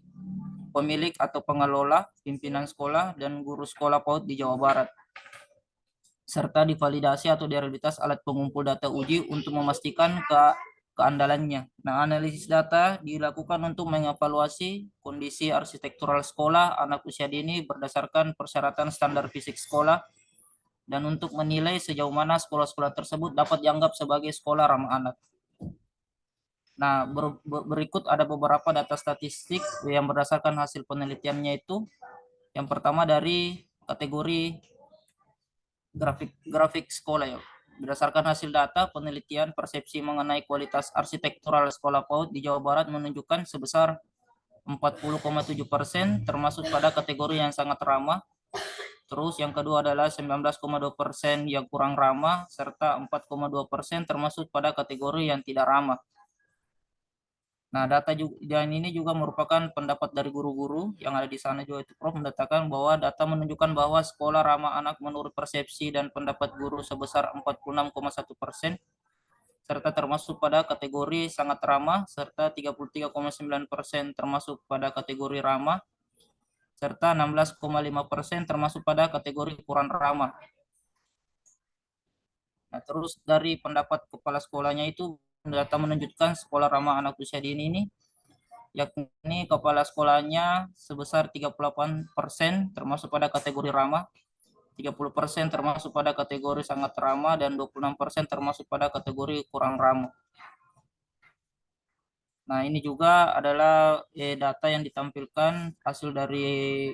pemilik atau pengelola, pimpinan sekolah, dan guru sekolah PAUD di Jawa Barat, serta divalidasi atau direalitas alat pengumpul data uji untuk memastikan keandalannya. Nah, analisis data dilakukan untuk mengevaluasi kondisi arsitektural sekolah anak usia dini berdasarkan persyaratan standar fisik sekolah, dan untuk menilai sejauh mana sekolah-sekolah tersebut dapat dianggap sebagai sekolah ramah anak. Nah, berikut ada beberapa data statistik yang berdasarkan hasil penelitiannya itu. Yang pertama dari kategori grafik sekolah ya. Berdasarkan hasil data penelitian, persepsi mengenai kualitas arsitektural sekolah PAUD di Jawa Barat menunjukkan sebesar 40,7%, termasuk pada kategori yang sangat ramah. Terus yang kedua adalah 19,2% yang kurang ramah, serta 4,2% termasuk pada kategori yang tidak ramah. Nah, data dan ini juga merupakan pendapat dari guru-guru yang ada di sana juga, itu Prof, mendatakan bahwa data menunjukkan bahwa sekolah ramah anak menurut persepsi dan pendapat guru sebesar 46,1%, serta termasuk pada kategori sangat ramah, serta 33,9% termasuk pada kategori ramah, serta 16,5% termasuk pada kategori kurang ramah. Nah, terus dari pendapat kepala sekolahnya itu, data menunjukkan sekolah ramah anak usia dini ini, yakni kepala sekolahnya sebesar 38% termasuk pada kategori ramah, 30% termasuk pada kategori sangat ramah, dan 26% termasuk pada kategori kurang ramah. Nah, ini juga adalah data yang ditampilkan hasil dari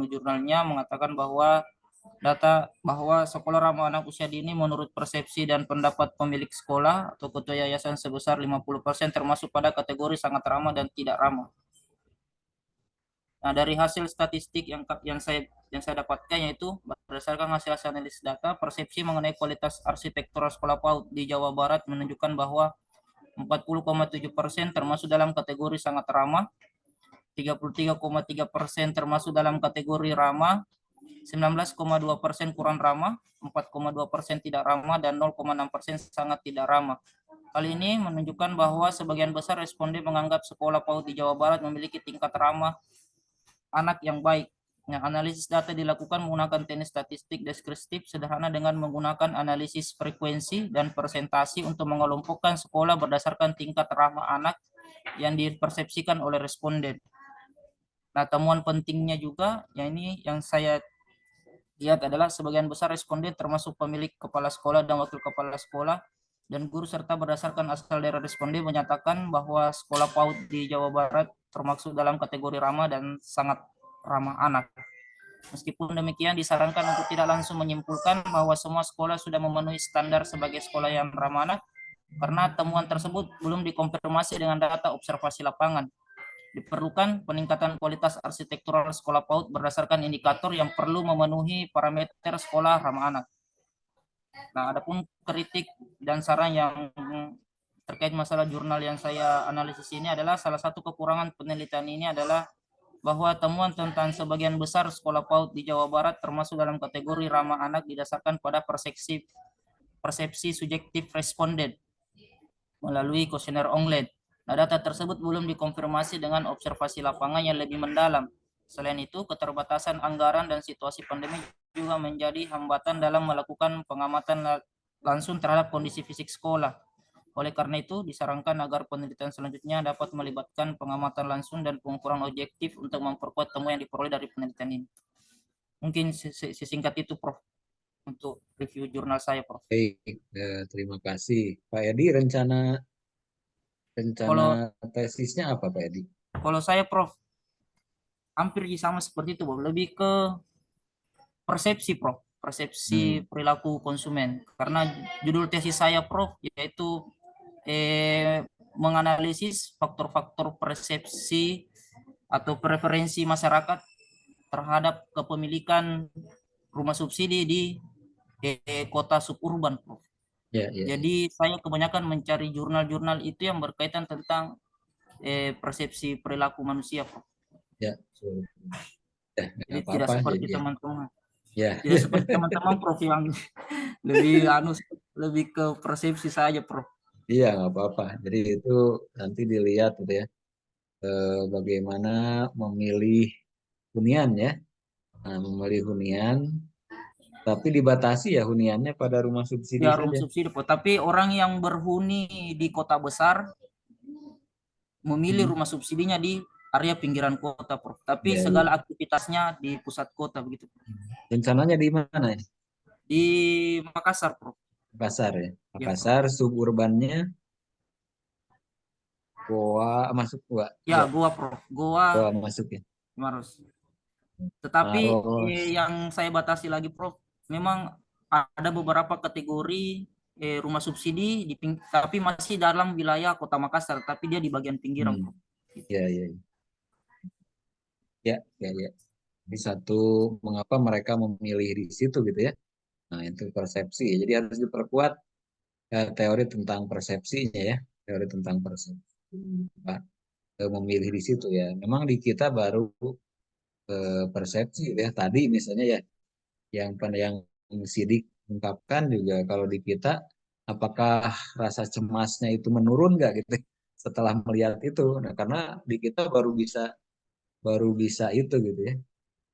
jurnalnya, mengatakan bahwa sekolah ramah anak usia dini menurut persepsi dan pendapat pemilik sekolah atau ketua yayasan sebesar 50% termasuk pada kategori sangat ramah dan tidak ramah. Nah, dari hasil statistik yang saya dapatkan, yaitu berdasarkan hasil analisis data, persepsi mengenai kualitas arsitektural sekolah PAUD di Jawa Barat menunjukkan bahwa 40,7% termasuk dalam kategori sangat ramah, 33,3% termasuk dalam kategori ramah, 19,2% kurang ramah, 4,2% tidak ramah, dan 0,6% sangat tidak ramah. Hal ini menunjukkan bahwa sebagian besar responden menganggap sekolah PAUD di Jawa Barat memiliki tingkat ramah anak yang baik. Nah, analisis data dilakukan menggunakan teknik statistik deskriptif sederhana dengan menggunakan analisis frekuensi dan persentase untuk mengelompokkan sekolah berdasarkan tingkat ramah anak yang dipersepsikan oleh responden. Nah, temuan pentingnya juga, ya ini yang saya lihat adalah sebagian besar responden termasuk pemilik kepala sekolah dan wakil kepala sekolah dan guru serta berdasarkan asal daerah responden menyatakan bahwa sekolah PAUD di Jawa Barat termasuk dalam kategori ramah dan sangat ramah anak. Meskipun demikian, disarankan untuk tidak langsung menyimpulkan bahwa semua sekolah sudah memenuhi standar sebagai sekolah yang ramah anak, karena temuan tersebut belum dikonfirmasi dengan data observasi lapangan. Diperlukan peningkatan kualitas arsitektural sekolah PAUD berdasarkan indikator yang perlu memenuhi parameter sekolah ramah anak. Nah, adapun kritik dan saran yang terkait masalah jurnal yang saya analisis ini adalah salah satu kekurangan penelitian ini adalah bahwa temuan tentang sebagian besar sekolah PAUD di Jawa Barat termasuk dalam kategori ramah anak didasarkan pada persepsi subjektif responden melalui kuesioner Onglet. Nah, data tersebut belum dikonfirmasi dengan observasi lapangan yang lebih mendalam. Selain itu, keterbatasan anggaran dan situasi pandemi juga menjadi hambatan dalam melakukan pengamatan langsung terhadap kondisi fisik sekolah. Oleh karena itu, disarankan agar penelitian selanjutnya dapat melibatkan pengamatan langsung dan pengukuran objektif untuk memperkuat temuan yang diperoleh dari penelitian ini. Mungkin sesingkat itu, Prof, untuk review jurnal saya, Prof. Baik, terima kasih. Pak Edi, rencana Kalau tesisnya apa, Pak Edi? kalau saya, Prof, hampir sama seperti itu, Prof. Lebih ke persepsi, Prof. Persepsi perilaku konsumen. Karena judul tesis saya, Prof, yaitu menganalisis faktor-faktor persepsi atau preferensi masyarakat terhadap kepemilikan rumah subsidi di kota suburban, Prof. Ya, ya, Jadi saya kebanyakan mencari jurnal-jurnal itu yang berkaitan tentang persepsi perilaku manusia, Prof. ya. Ya, nggak Jadi tidak apa-apa. seperti Jadi, teman-teman. ya, Tidak seperti teman-teman, Prof, yang lebih ke persepsi saja, Prof. iya nggak apa-apa. Jadi itu nanti dilihat gitu ya, bagaimana memilih hunian ya. Nah, memilih hunian, tapi dibatasi ya huniannya pada rumah subsidi Ya, rumah saja. subsidi, Prof. Tapi orang yang berhuni di kota besar memilih rumah subsidinya di area pinggiran kota, Prof. Tapi Ya, segala ya. aktivitasnya di pusat kota begitu, Prof. Rencananya di mana ini? Di Makassar, Prof. Makassar ya. Ya, Prof. Makassar suburbannya Goa masuk Goa. Ya, Enggak, Goa, Prof. Goa Goa masuk ya. Maros. Tetapi Maros. yang saya batasi lagi, Prof, memang ada beberapa kategori rumah subsidi tapi masih dalam wilayah Kota Makassar, tapi dia di bagian pinggiran, Prof. Ya, ya, ya, ya, ya. Jadi satu, mengapa mereka memilih di situ gitu ya. Nah, itu persepsi. Jadi harus diperkuat teori tentang persepsinya ya. Teori tentang persepsi. Pak, memilih di situ ya. Memang di kita baru persepsi gitu ya. Tadi misalnya ya, yang Sidik ungkapkan juga kalau di kita, apakah rasa cemasnya itu menurun nggak gitu setelah melihat itu. Nah, karena di kita baru bisa itu gitu ya.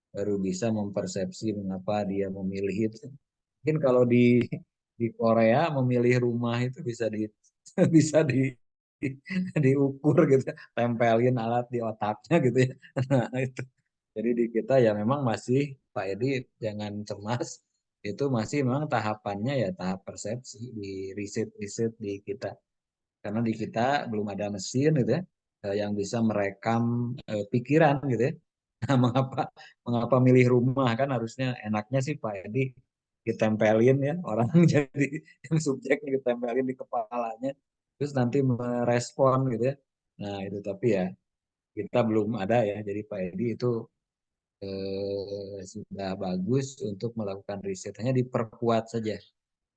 Baru bisa mempersepsi mengapa dia memilih itu. Mungkin kalau di Korea memilih rumah itu bisa bisa diukur gitu, tempelin alat di otaknya gitu ya. Nah, itu. Jadi di kita ya memang masih Pak Edi jangan cemas, itu masih memang tahapannya ya tahap persepsi di riset-riset di kita. Karena di kita belum ada mesin gitu ya yang bisa merekam pikiran gitu ya. Nah, mengapa milih rumah kan harusnya enaknya sih Pak Edi ditempelin ya orang jadi yang subjek ditempelin di kepalanya terus nanti merespon gitu ya. Nah, itu tapi ya kita belum ada ya. Jadi Pak Edi itu sudah bagus untuk melakukan riset. Hanya diperkuat saja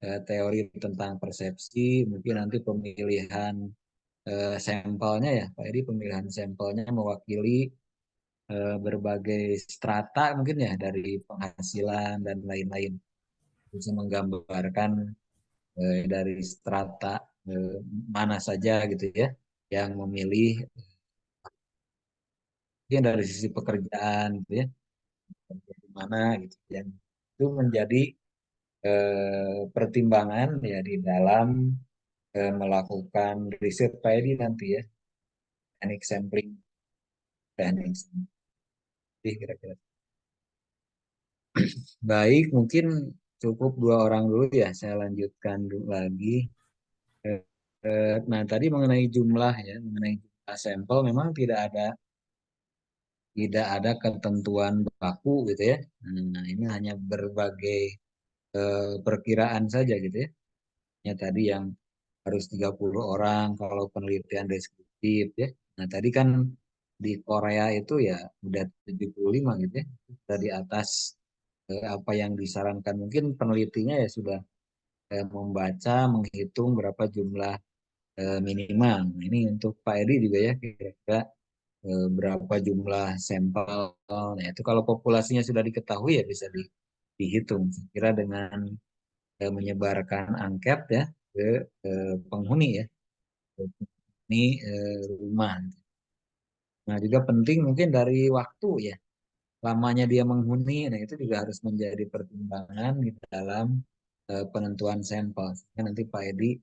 teori tentang persepsi, mungkin nanti pemilihan sampelnya ya, Pak Edi pemilihan sampelnya mewakili berbagai strata mungkin ya dari penghasilan dan lain-lain. Bisa menggambarkan dari strata mana saja gitu ya yang memilih mungkin dari sisi pekerjaan gitu ya di mana gitu yang itu menjadi pertimbangan ya di dalam melakukan riset Pak Edi nanti ya teknik sampling teknik sampling kira-kira Baik, mungkin cukup 2 orang dulu ya. Saya lanjutkan dulu lagi. Eh, Nah, tadi mengenai jumlah ya, mengenai jumlah sampel memang tidak ada ketentuan baku gitu ya. Nah, ini hanya berbagai perkiraan saja gitu ya. Ya tadi yang harus 30 orang kalau penelitian deskriptif ya. Nah, tadi kan di Korea itu ya udah 75 gitu ya. Sudah di atas apa yang disarankan. Mungkin penelitinya ya sudah membaca, menghitung berapa jumlah minimal. Nah, ini untuk Pak Edi juga ya kira-kira berapa jumlah sampel. Nah, itu kalau populasinya sudah diketahui ya bisa dihitung. Saya kira dengan menyebarkan angket ya ke penghuni ya, ke penghuni rumah. Nah, juga penting mungkin dari waktu ya, lamanya dia menghuni, nah itu juga harus menjadi pertimbangan di dalam penentuan sampel. Sehingga nanti Pak Edi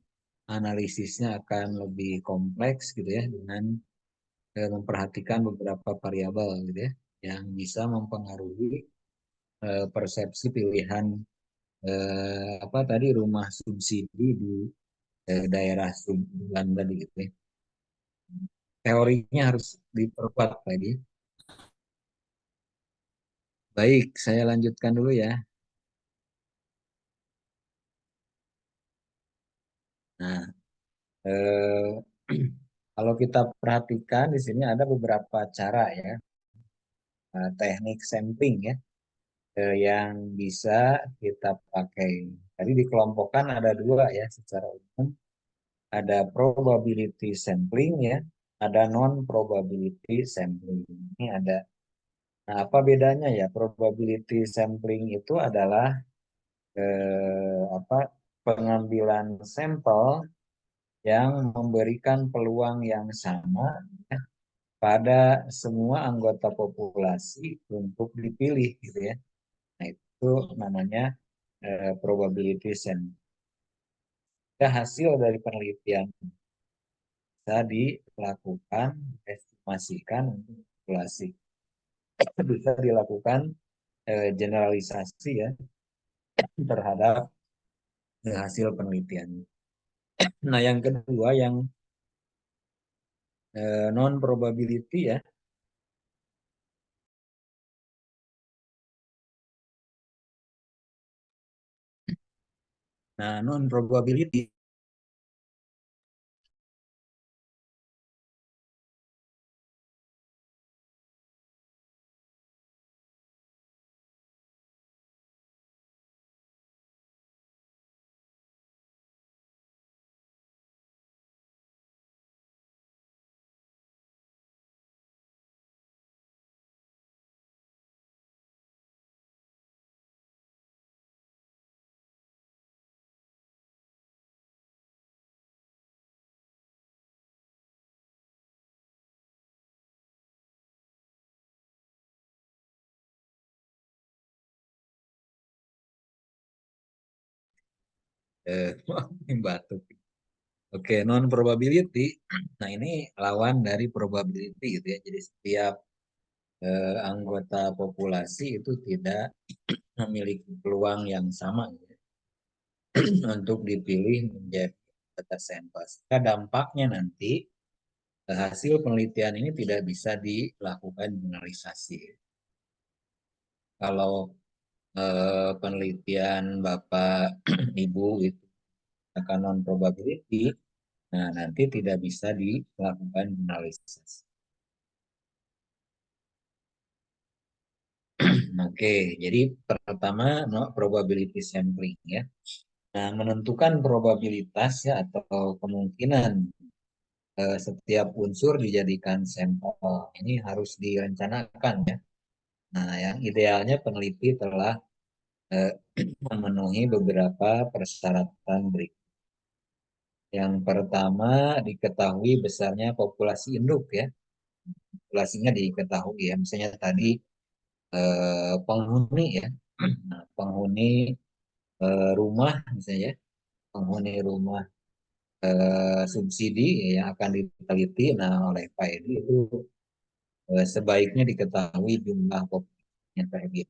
analisisnya akan lebih kompleks gitu ya, dengan memperhatikan beberapa variabel gitu ya, yang bisa mempengaruhi persepsi pilihan apa tadi rumah subsidi di daerah subulan tadi gitu ya. Teorinya harus diperkuat lagi. Baik, saya lanjutkan dulu ya. Nah, eh, kalau kita perhatikan di sini ada beberapa cara ya, teknik sampling ya, yang bisa kita pakai. Tadi dikelompokkan ada 2 ya secara umum. Ada probability sampling ya, ada non probability sampling. Ini ada. Nah, apa bedanya ya? Probability sampling itu adalah apa pengambilan sampel yang memberikan peluang yang sama ya, pada semua anggota populasi untuk dipilih gitu ya. Nah, itu namanya probability sampling. Hasil dari penelitian bisa dilakukan, estimasikan untuk populasi. Bisa dilakukan generalisasi ya terhadap hasil penelitian. Nah, yang kedua yang non probability ya. Nah, non probability batuk. Oke, non probability. Nah, ini lawan dari probability gitu ya. Jadi setiap anggota populasi itu tidak memiliki peluang yang sama gitu ya, untuk dipilih menjadi data sampel. Sehingga dampaknya nanti hasil penelitian ini tidak bisa dilakukan generalisasi. Kalau penelitian Bapak Ibu itu akan non probability, nah nanti tidak bisa dilakukan generalisasi. Oke, jadi pertama no probability sampling ya. Nah, menentukan probabilitas ya atau kemungkinan setiap unsur dijadikan sampel ini harus direncanakan ya. Nah, yang idealnya peneliti telah eh, memenuhi beberapa persyaratan berikut. Yang pertama, diketahui besarnya populasi induk ya. Populasinya diketahui ya. Misalnya tadi penghuni ya. Nah, penghuni rumah misalnya ya. Penghuni rumah subsidi yang akan diteliti nah oleh Pak Edi itu sebaiknya diketahui jumlah populasinya tadi.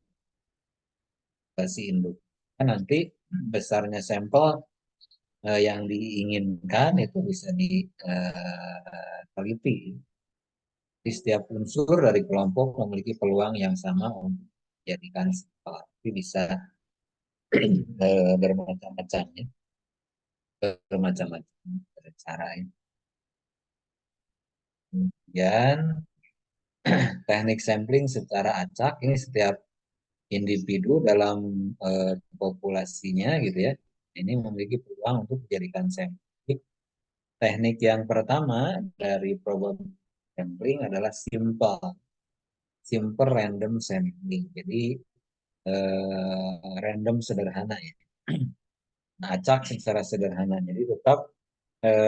populasi induk. Nanti besarnya sampel yang diinginkan itu bisa diteliti. Di setiap unsur dari kelompok memiliki peluang yang sama untuk dijadikan sampel. Tapi bisa bermacam-macam ya, bermacam-macam cara ya. Kemudian teknik sampling secara acak, ini setiap individu dalam populasinya gitu ya, ini memiliki peluang untuk dijadikan sampling. Teknik yang pertama dari probability sampling adalah simple random sampling. Jadi random sederhana ya. Nah, acak secara sederhana. Jadi tetap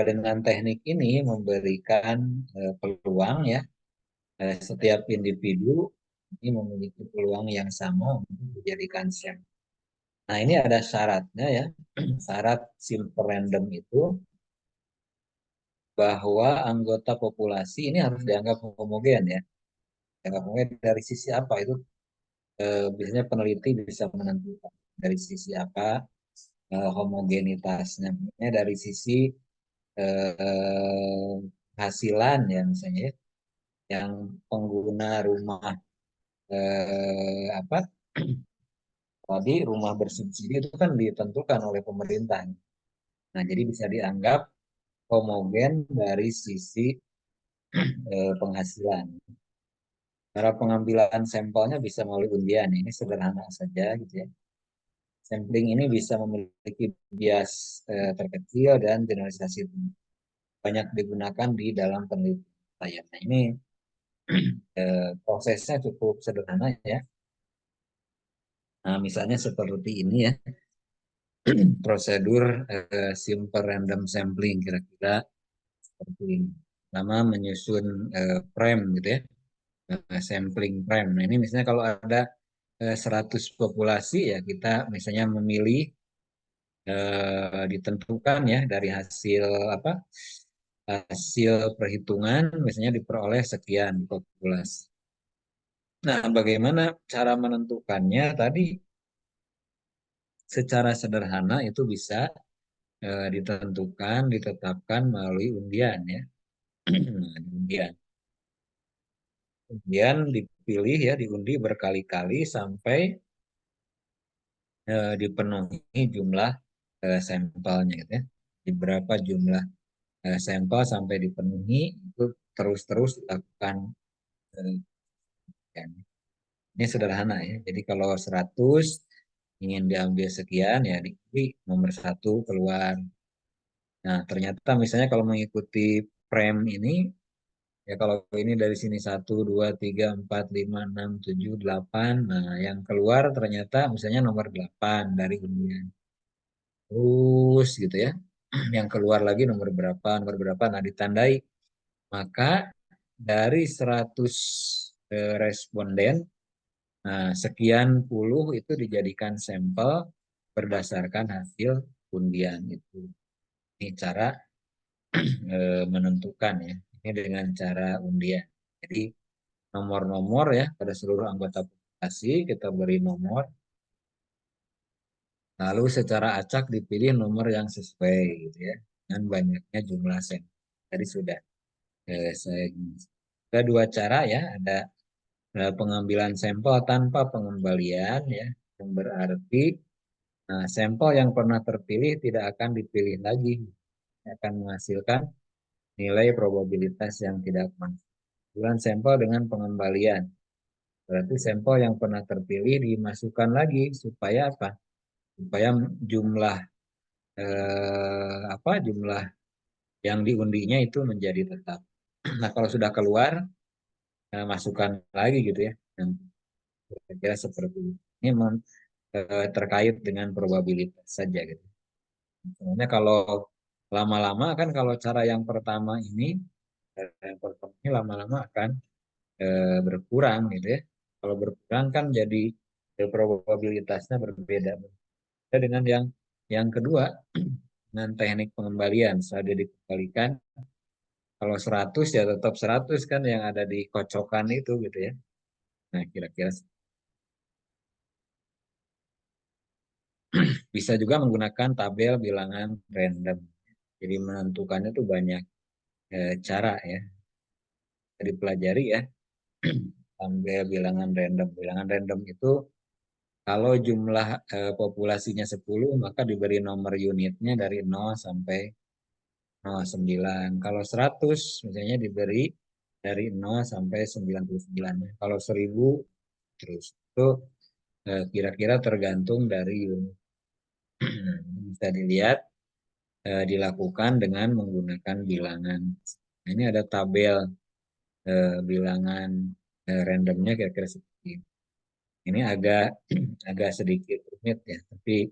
dengan teknik ini memberikan peluang ya, setiap individu ini memiliki peluang yang sama untuk dijadikan sampel. Nah, ini ada syaratnya ya. Syarat simple random itu bahwa anggota populasi ini harus dianggap homogen ya. Dianggap homogen dari sisi apa itu? Biasanya peneliti bisa menentukan dari sisi apa homogenitasnya. Dari sisi hasilan ya misalnya ya, yang pengguna rumah apa tadi rumah bersubsidi itu kan ditentukan oleh pemerintah. Nah, jadi bisa dianggap homogen dari sisi penghasilan. Cara pengambilan sampelnya bisa melalui undian. Ini sederhana saja gitu ya. Sampling ini bisa memiliki bias terkecil dan generalisasi banyak digunakan di dalam penelitian. Nah, ini prosesnya cukup sederhana ya. Nah, misalnya seperti ini ya. Prosedur simple random sampling kira-kira seperti ini. Pertama menyusun frame gitu ya. Sampling frame. Nah, ini misalnya kalau ada 100 populasi ya kita misalnya memilih ditentukan ya dari hasil apa hasil perhitungan misalnya diperoleh sekian populasi. Nah, bagaimana cara menentukannya tadi secara sederhana itu bisa ditetapkan melalui undian ya. Nah, undian. Kemudian dipilih ya diundi berkali-kali sampai dipenuhi jumlah sampelnya gitu ya. Di berapa jumlah sampel sampai dipenuhi itu terus-terus dilakukan ya. Ini sederhana ya. Jadi kalau 100 ingin diambil sekian ya dipilih nomor 1 keluar. Nah, ternyata misalnya kalau mengikuti frame ini ya kalau ini dari sini 1, 2, 3, 4, 5, 6, 7, 8. Nah, yang keluar ternyata misalnya nomor 8 dari undian. Terus gitu ya. Yang keluar lagi nomor berapa, nomor berapa. Nah, ditandai. Maka dari 100 responden, nah, sekian puluh itu dijadikan sampel berdasarkan hasil undian itu. Ini cara menentukan ya. Ini dengan cara undian. Jadi nomor-nomor ya pada seluruh anggota populasi kita beri nomor. Lalu secara acak dipilih nomor yang sesuai gitu ya. Dengan banyaknya jumlah sampel. Tadi sudah saya ada dua cara ya, ada pengambilan sampel tanpa pengembalian ya, yang berarti sampel yang pernah terpilih tidak akan dipilih lagi, akan menghasilkan nilai probabilitas yang tidak aman. Pengambilan sampel dengan pengembalian, berarti sampel yang pernah terpilih dimasukkan lagi supaya apa? Supaya jumlah jumlah yang diundinya itu menjadi tetap. Nah, kalau sudah keluar masukkan lagi gitu ya. Kira-kira seperti ini. Ini terkait dengan probabilitas saja gitu. Sebenarnya kalau lama-lama kan kalau cara yang pertama ini lama-lama akan berkurang gitu ya. Kalau berkurang kan jadi probabilitasnya berbeda. Beda dengan yang kedua dengan teknik pengembalian. Setelah dikembalikan kalau 100 ya tetap 100 kan yang ada di kocokan itu gitu ya. Nah, kira-kira Bisa juga menggunakan tabel bilangan random. Jadi menentukannya itu banyak cara ya. Jadi pelajari ya. Tabel bilangan random. Bilangan random itu kalau jumlah populasinya 10, maka diberi nomor unitnya dari 0 sampai 09. Kalau 100 misalnya diberi dari 0 sampai 99. Kalau 1000 terus. Itu kira-kira tergantung dari unit. Bisa dilihat dilakukan dengan menggunakan bilangan. Nah, ini ada tabel bilangan randomnya kira-kira seperti ini. Ini agak sedikit rumit ya, tapi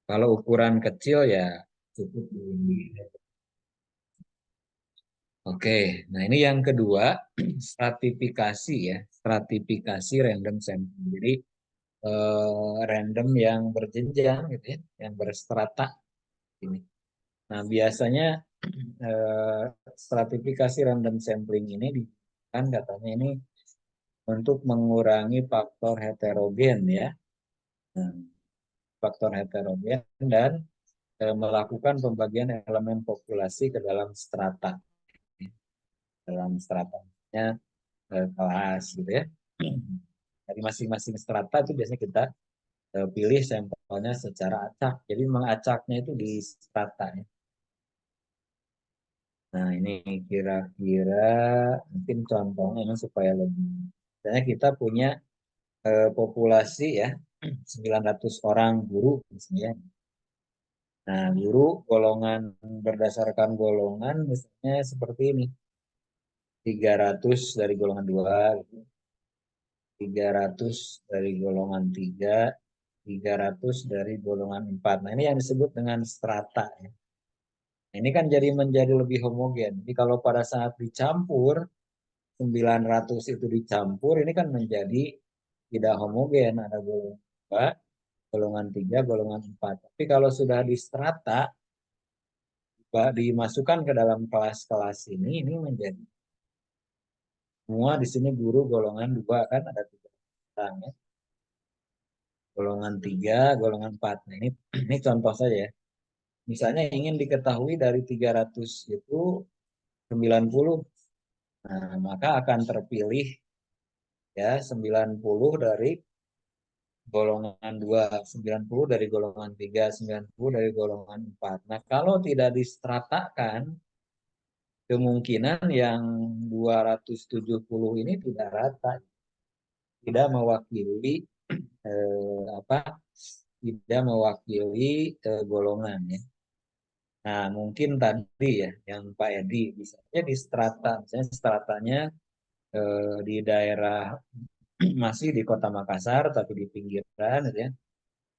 kalau ukuran kecil ya cukup ini. Oke, nah ini yang kedua, stratifikasi ya, stratifikasi random sampling. Jadi random yang berjenjang gitu ya, yang berstrata ini. Nah, biasanya stratifikasi random sampling ini kan katanya ini untuk mengurangi faktor heterogen ya. Nah, faktor heterogen dan melakukan pembagian elemen populasi ke dalam strata. Dalam stratanya kelas gitu ya. Dari masing-masing strata itu biasanya kita pilih sampelnya secara acak. Jadi mengacaknya itu di strata ya. Nah, ini kira-kira mungkin contohnya ini supaya lebih. Misalnya kita punya populasi ya 900 orang guru misalnya. Nah, guru golongan berdasarkan golongan misalnya seperti ini. 300 dari golongan 2, 300 dari golongan 3, 300 dari golongan 4. Nah, ini yang disebut dengan strata ya. Ini kan jadi menjadi lebih homogen. Jadi kalau pada saat dicampur 900 itu dicampur, ini kan menjadi tidak homogen. Ada golongan 2, golongan 3, golongan 4. Tapi kalau sudah di strata, dimasukkan ke dalam kelas-kelas ini menjadi semua di sini guru golongan 2 kan ada 3 orang ya. Golongan 3, golongan 4. Nah, ini contoh saja ya. Misalnya ingin diketahui dari 300 itu 90. Nah, maka akan terpilih ya 90 dari golongan 2, 90 dari golongan 3, 90 dari golongan 4. Nah, kalau tidak distratakan, kemungkinan yang 270 ini tidak rata, tidak mewakili apa? Tidak mewakili golongan ya. Nah, mungkin tadi ya yang Pak Edi bisa di strata, misalnya stratanya di daerah masih di Kota Makassar tapi di pinggiran gitu ya.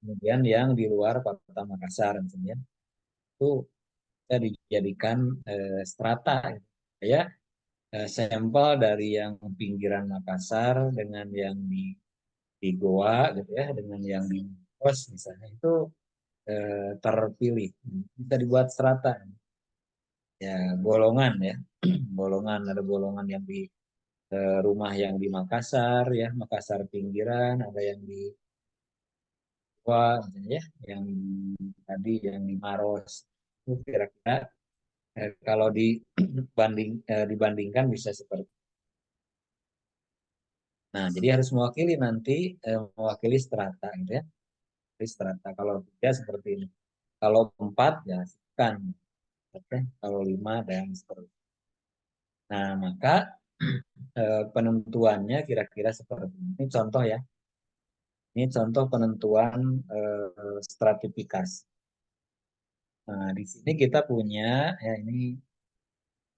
Kemudian yang di luar Kota Makassar misalnya itu bisa dijadikan strata gitu. Ya, sampel dari yang pinggiran Makassar dengan yang di Goa gitu ya, dengan yang di Kos misalnya itu terpilih bisa dibuat strata ya golongan ya golongan ada golongan yang di rumah yang di Makassar ya Makassar pinggiran ada yang di Goa misalnya ya yang tadi yang di Maros itu kira-kira kalau dibandingkan bisa seperti. Nah, jadi harus mewakili nanti mewakili strata gitu ya. Jadi strata kalau 3 seperti ini. Kalau 4 ya kan. Oke, kalau 5 dan seterusnya. Nah, maka penentuannya kira-kira seperti ini. Ini contoh ya. Ini contoh penentuan stratifikasi. Nah, di sini kita punya ya ini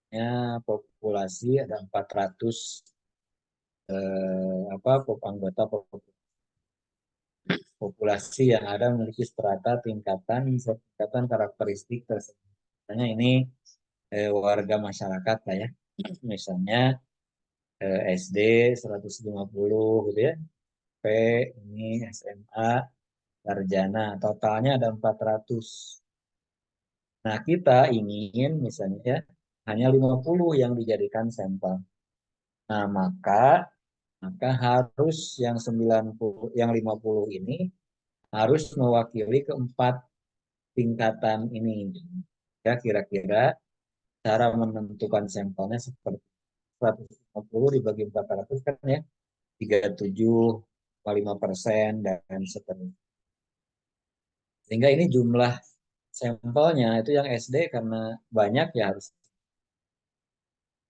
ya populasi ada 400 anggota populasi yang ada memiliki strata tingkatan karakteristik tersebut. Misalnya ini warga masyarakat lah ya. Misalnya SD 150 gitu ya. P ini SMA sarjana totalnya ada 400. Nah, kita ingin misalnya ya, hanya 50 yang dijadikan sampel. Nah, maka harus yang 50 ini harus mewakili keempat tingkatan ini. Ya, kira-kira cara menentukan sampelnya seperti 150 dibagi 400 kan ya, 37,5% dan seterusnya. Sehingga ini jumlah sampelnya itu yang SD karena banyak ya harus.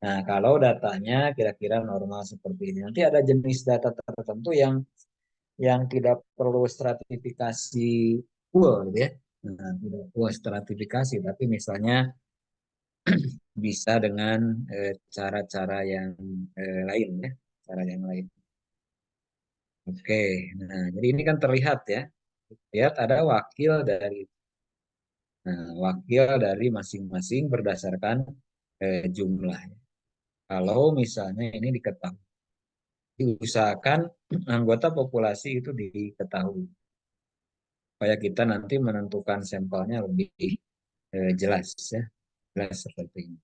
Nah, kalau datanya kira-kira normal seperti ini. Nanti ada jenis data tertentu yang tidak perlu stratifikasi full gitu ya. Nah, tidak full stratifikasi, tapi misalnya bisa dengan cara-cara yang lain ya, cara yang lain. Oke, nah jadi ini kan terlihat ya, lihat ada wakil dari masing-masing berdasarkan jumlahnya. Kalau misalnya ini diketahui, diusahakan anggota populasi itu diketahui supaya kita nanti menentukan sampelnya lebih jelas ya, jelas seperti ini.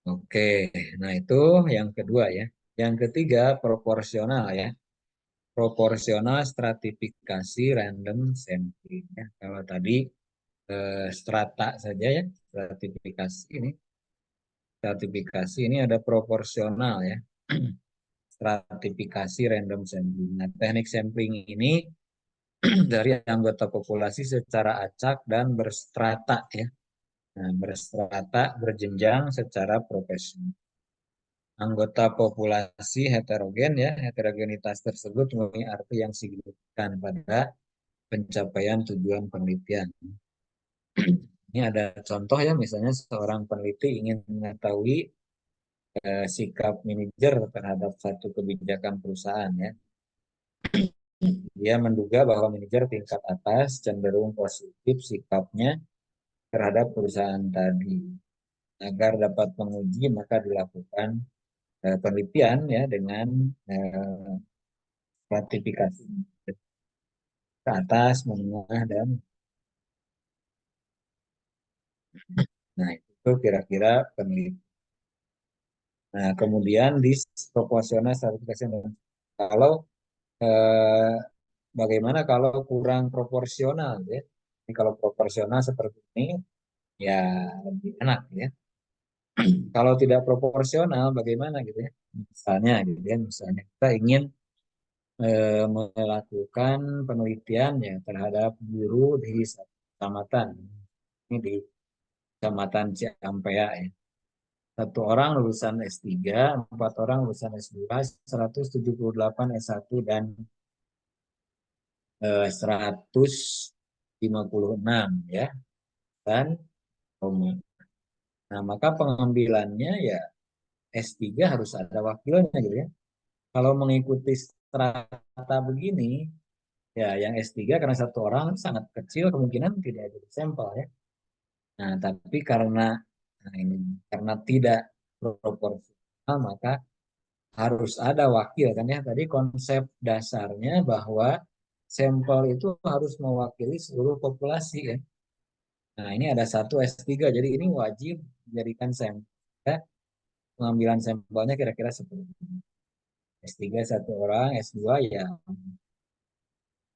Oke, nah itu yang kedua ya. Yang ketiga proporsional ya. Proporsional stratifikasi random sampling ya. Kalau tadi strata saja ya, stratifikasi ini ada proporsional ya. Stratifikasi random sampling. Nah, teknik sampling ini dari anggota populasi secara acak dan berstrata ya. Nah, berstrata berjenjang secara profesional. Anggota populasi heterogen ya, heterogenitas tersebut memiliki arti yang signifikan pada pencapaian tujuan penelitian. Ini ada contoh ya, misalnya seorang peneliti ingin mengetahui sikap manajer terhadap satu kebijakan perusahaan ya. Dia menduga bahwa manajer tingkat atas cenderung positif sikapnya terhadap perusahaan tadi. Agar dapat menguji maka dilakukan penelitian ya dengan stratifikasi ke atas, menengah, dan nah itu kira-kira penelitian. Nah kemudian di proporsional stratifikasi kalau eh, bagaimana kalau kurang proporsional ya? Ini kalau proporsional seperti ini ya lebih enak ya. Kalau tidak proporsional bagaimana gitu ya? Misalnya gitu ya, misalnya kita ingin melakukan penelitian ya terhadap guru di satu kecamatan. Ini di Kecamatan Ciampea ya. Satu orang lulusan S3, 4 orang lulusan S2, 178 S1 dan 156 ya. Dan nah, maka pengambilannya ya S3 harus ada wakilnya gitu ya. Kalau mengikuti strata begini, ya yang S3 karena satu orang sangat kecil kemungkinan tidak jadi sampel ya. Nah, tapi karena tidak proporsional maka harus ada wakil kan ya. Tadi konsep dasarnya bahwa sampel itu harus mewakili seluruh populasi ya. Nah, ini ada satu S3 jadi ini wajib dijadikan sampel. Ya. Pengambilan sampelnya kira-kira seperti ini. S3 satu orang, S2 ya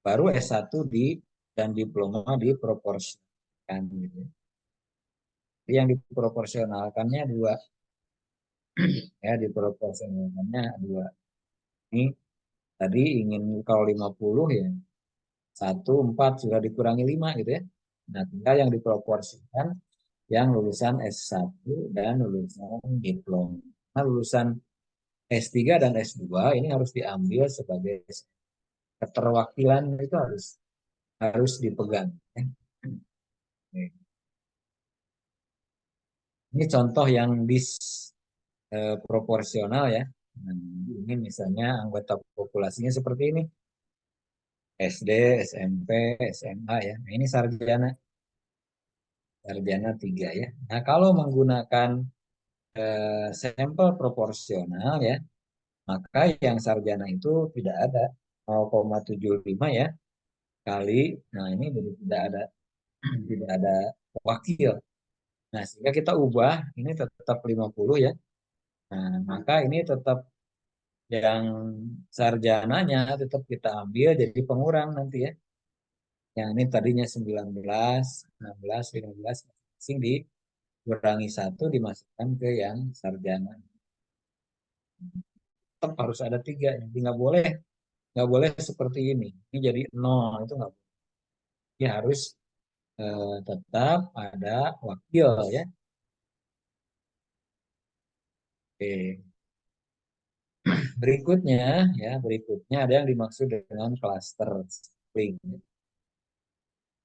baru S1 dan diploma diproporsionalkan gitu. Yang diproporsionalkannya dua ya diproporsionalkannya dua. Ini tadi ingin kalau 50 ya 1/4 sudah dikurangi 5 gitu ya. Nah, tinggal yang diproporsikan yang lulusan S1 dan lulusan diploma. Nah, lulusan S3 dan S2 ini harus diambil sebagai keterwakilan itu harus dipegang. Ya. Ini contoh yang disproporsional ya. Nah, ini misalnya anggota populasinya seperti ini. SD, SMP, SMA ya. Nah, ini sarjana. Sarjana 3 ya. Nah, kalau menggunakan sampel proporsional ya, maka yang sarjana itu tidak ada 0,75 ya kali. Nah, ini jadi tidak ada wakil. Nah, sehingga kita ubah ini tetap 50 ya. Nah, maka ini tetap Yang sarjananya tetap kita ambil jadi pengurang nanti ya. Yang ini tadinya 19, 16, 15 masing dikurangi 1 dimasukkan ke yang sarjana. Tetap harus ada 3. Jadi nggak boleh seperti ini. Ini jadi 0 itu nggak boleh. Ini harus tetap ada wakil ya. Oke. Berikutnya ada yang dimaksud dengan cluster sampling.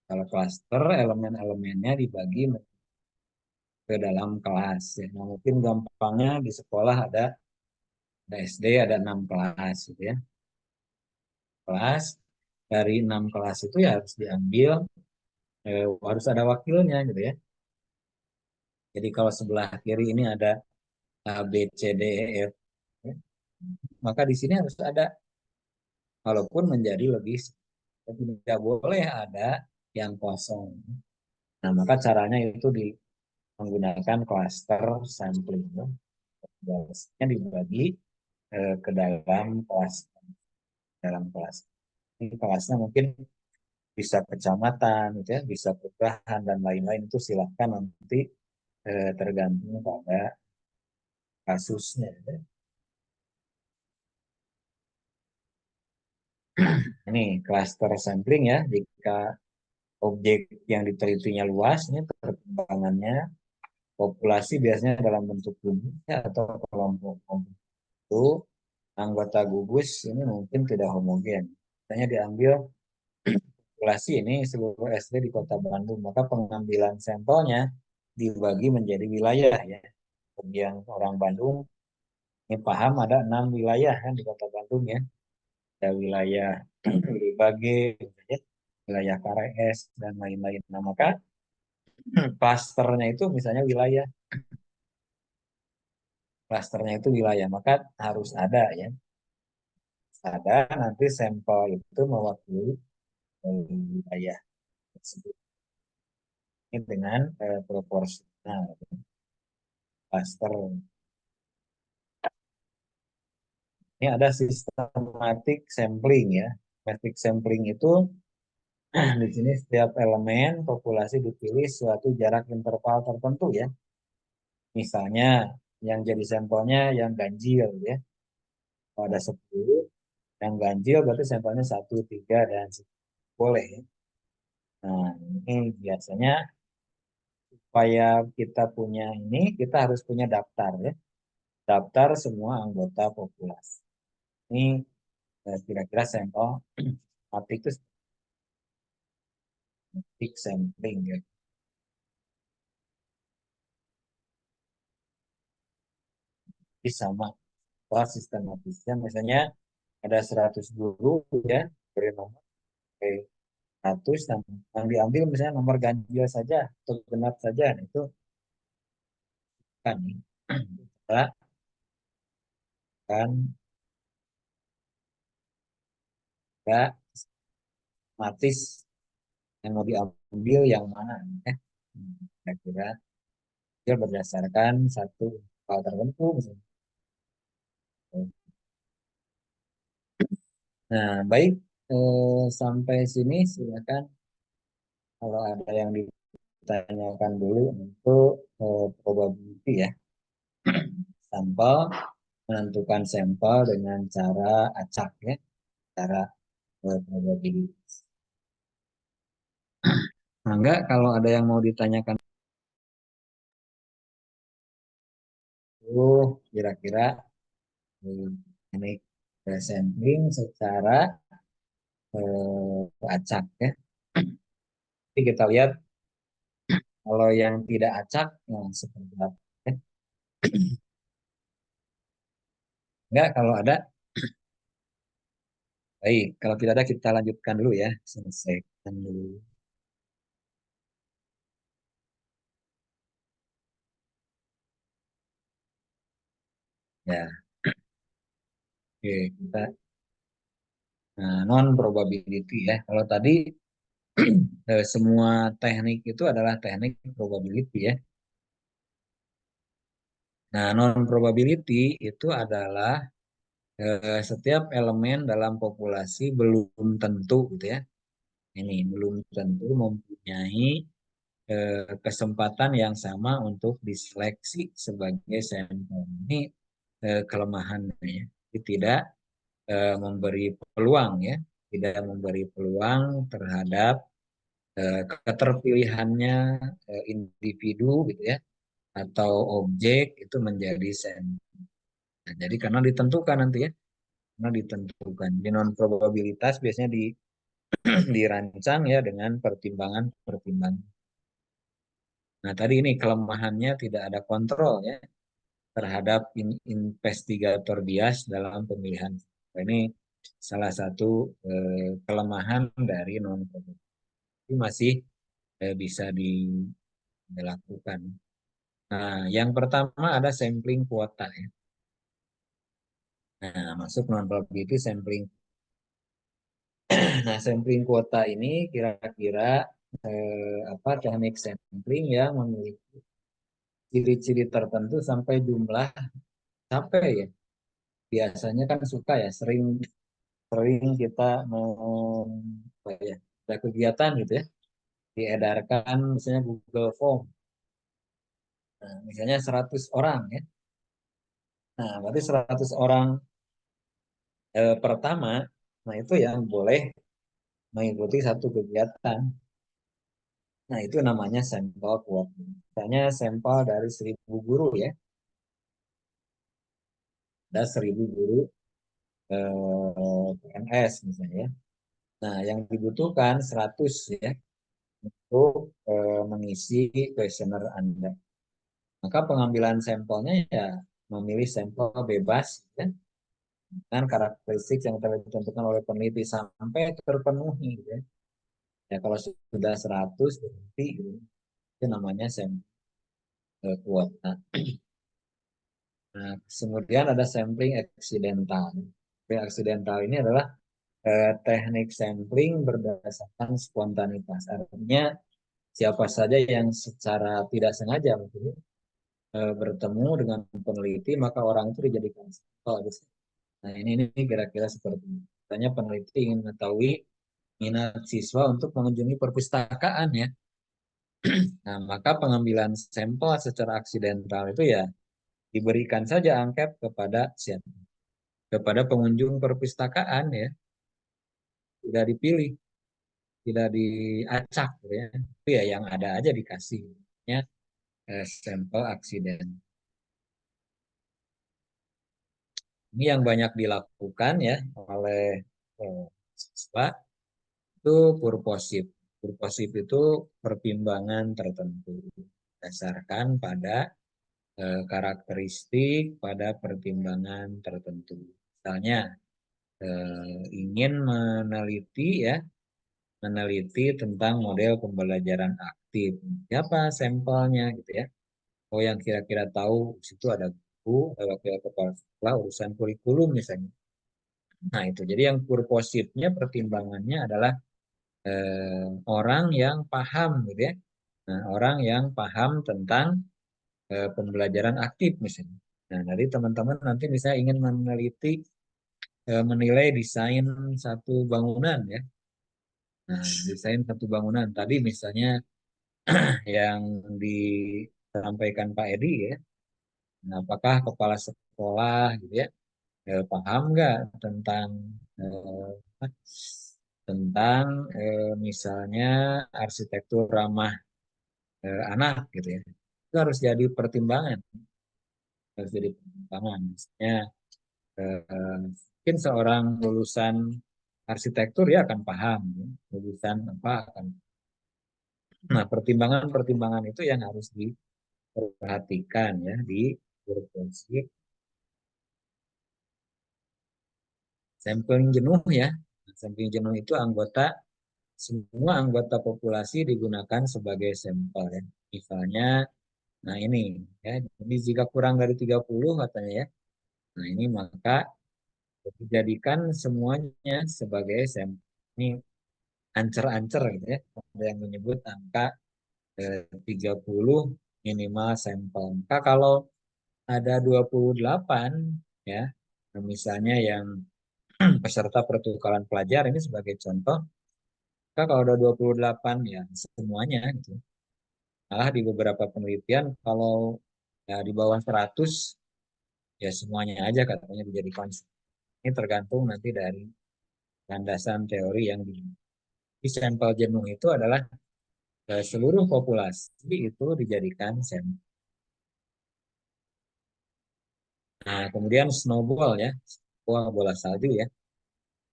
Kalau cluster elemen-elemennya dibagi ke dalam kelas ya. Nah, mungkin gampangnya di sekolah ada SD ada 6 kelas gitu ya. Kelas dari 6 kelas itu ya harus diambil harus ada wakilnya gitu ya. Jadi kalau sebelah kiri ini ada A, B, C, D, E, F ya, maka di sini harus ada walaupun menjadi lebih tidak boleh ada yang kosong. Nah, maka caranya itu menggunakan cluster sampling. Kelasnya dibagi ke dalam kelas. Ini kelasnya mungkin bisa kecamatan, gitu ya, bisa kelurahan dan lain-lain itu silahkan nanti tergantung pada kasusnya. Ya. Ini cluster sampling ya, jika objek yang ditelitinya luas, ini perkembangannya populasi biasanya dalam bentuk gugus atau kelompok-kelompok itu anggota gugus ini mungkin tidak homogen. Misalnya diambil populasi ini seluruh SD di Kota Bandung, maka pengambilan sampelnya dibagi menjadi wilayah ya. Yang orang Bandung ini paham ada 6 wilayah kan di Kota Bandung ya. Ada wilayah Bage, wilayah Kares dan lain-lain. Nah, maka klasternya itu misalnya wilayah, maka harus ada ya. Ada nanti sampel itu mewakili wilayah tersebut ini dengan proporsional klaster. Ini ada systematic sampling ya. Systematic sampling itu di sini setiap elemen populasi dipilih suatu jarak interval tertentu ya. Misalnya yang jadi sampelnya yang ganjil ya. Kalau ada 10, yang ganjil berarti sampelnya 1, 3, dan 10. Boleh ya. Nah, ini biasanya supaya kita punya ini, kita harus punya daftar ya. Daftar semua anggota populasi. Ini kira-kira sampel mati itu big sampling ya. Jadi sama sistematisnya misalnya ada 100 guru ya beri nomor 100 yang diambil misalnya nomor ganjil saja atau genap saja nah, itu kan kita kan nggak sistematis yang mau diambil yang mana ya. Kira-kira dia berdasarkan satu hal tertentu misalnya. Nah, baik sampai sini silakan kalau ada yang ditanyakan dulu untuk probability ya. Sampel menentukan sampel dengan cara acak ya, cara probability. Nah, enggak kalau ada yang mau ditanyakan kira-kira ini sampling secara acak ya. Jadi kita lihat kalau yang tidak acak yang seperti apa ya. Enggak kalau ada baik, kalau tidak ada kita lanjutkan dulu ya, selesaikan dulu. Ya, oke kita non probability ya. Kalau tadi semua teknik itu adalah teknik probability ya. Nah, non probability itu adalah setiap elemen dalam populasi belum tentu gitu ya. Ini belum tentu mempunyai kesempatan yang sama untuk diseleksi sebagai sampel. Ini kelemahannya ya. Jadi tidak memberi peluang ya, tidak memberi peluang terhadap keterpilihannya individu gitu ya atau objek itu menjadi sampel. Nah, jadi karena ditentukan nanti ya, karena ditentukan. Di non probabilitas biasanya dirancang ya dengan pertimbangan-pertimbangan. Nah, tadi ini kelemahannya tidak ada kontrol ya terhadap investigator bias dalam pemilihan. Nah, ini salah satu kelemahan dari non probability masih bisa dilakukan. Nah, yang pertama ada sampling kuota ya. Nah, masuk non probability sampling. Nah, sampling kuota ini kira-kira apa teknik sampling yang memiliki ciri-ciri tertentu sampai jumlah sampai ya. Biasanya kan suka ya sering sering kita apa ya, ada kegiatan gitu ya diedarkan misalnya Google Form. Nah, misalnya 100 orang ya. Nah, berarti 100 orang pertama, nah itu yang boleh mengikuti satu kegiatan. Nah, itu namanya sampel kuota. Misalnya sampel dari 1.000 guru ya. Ada 1.000 guru PNS misalnya ya. Nah, yang dibutuhkan 100 ya untuk mengisi kuesioner Anda. Maka pengambilan sampelnya ya memilih sampel bebas ya, dengan karakteristik yang telah ditentukan oleh peneliti sampai terpenuhi ya. Ya kalau sudah 100 berarti itu namanya sampel kuota. Nah, kemudian ada sampling eksidental. Sampling eksidental ini adalah teknik sampling berdasarkan spontanitas. Artinya siapa saja yang secara tidak sengaja mungkin bertemu dengan peneliti maka orang itu dijadikan sampel. Nah ini kira-kira seperti ini. Misalnya peneliti ingin mengetahui minat siswa untuk mengunjungi perpustakaan ya. Nah maka pengambilan sampel secara aksidental itu ya diberikan saja angket kepada siapa? Kepada pengunjung perpustakaan ya. Tidak dipilih, tidak diacak ya. Itu ya yang ada aja dikasih. Ya, sampel aksiden. Ini yang banyak dilakukan ya oleh siswa itu purposif. Purposif itu pertimbangan tertentu berdasarkan pada karakteristik pada pertimbangan tertentu. Misalnya ingin meneliti tentang model pembelajaran aktif. Siapa sampelnya gitu ya? Oh yang kira-kira tahu situ ada guru, ada wakil kepala sekolah, urusan kurikulum misalnya. Nah itu jadi yang purposifnya pertimbangannya adalah orang yang paham gitu ya. Nah, orang yang paham tentang pembelajaran aktif misalnya. Nah, dari teman-teman nanti misalnya ingin menilai desain satu bangunan ya. Nah, desain satu bangunan tadi misalnya yang disampaikan Pak Edi ya. Nah, apakah kepala sekolah gitu ya paham nggak tentang eh, misalnya arsitektur ramah anak gitu ya. Itu harus jadi pertimbangan. Harus jadi pertimbangan. Misalnya mungkin seorang lulusan arsitektur ya akan paham. Ya. Lulusan apa akan. Nah, pertimbangan-pertimbangan itu yang harus diperhatikan ya di berfungsi sampling jenuh ya. Sampling jenuh itu semua anggota populasi digunakan sebagai sampel ya. Misalnya, nah ini ya, jadi jika kurang dari 30 katanya ya. Nah, ini maka dijadikan semuanya sebagai sampel. Ini ancer-ancer gitu ya. Ada yang menyebut angka 30 minimal sampel. Maka kalau ada 28 ya, Misalnya yang peserta pertukaran pelajar ini sebagai contoh, maka kalau ada 28 ya semuanya gitu. Malah di beberapa penelitian kalau ya di bawah 100 ya semuanya aja katanya dijadikan. Ini tergantung nanti dari landasan teori yang di sampel jenuh itu adalah seluruh populasi itu dijadikan sampel. Nah, kemudian snowball ya, bola salju ya.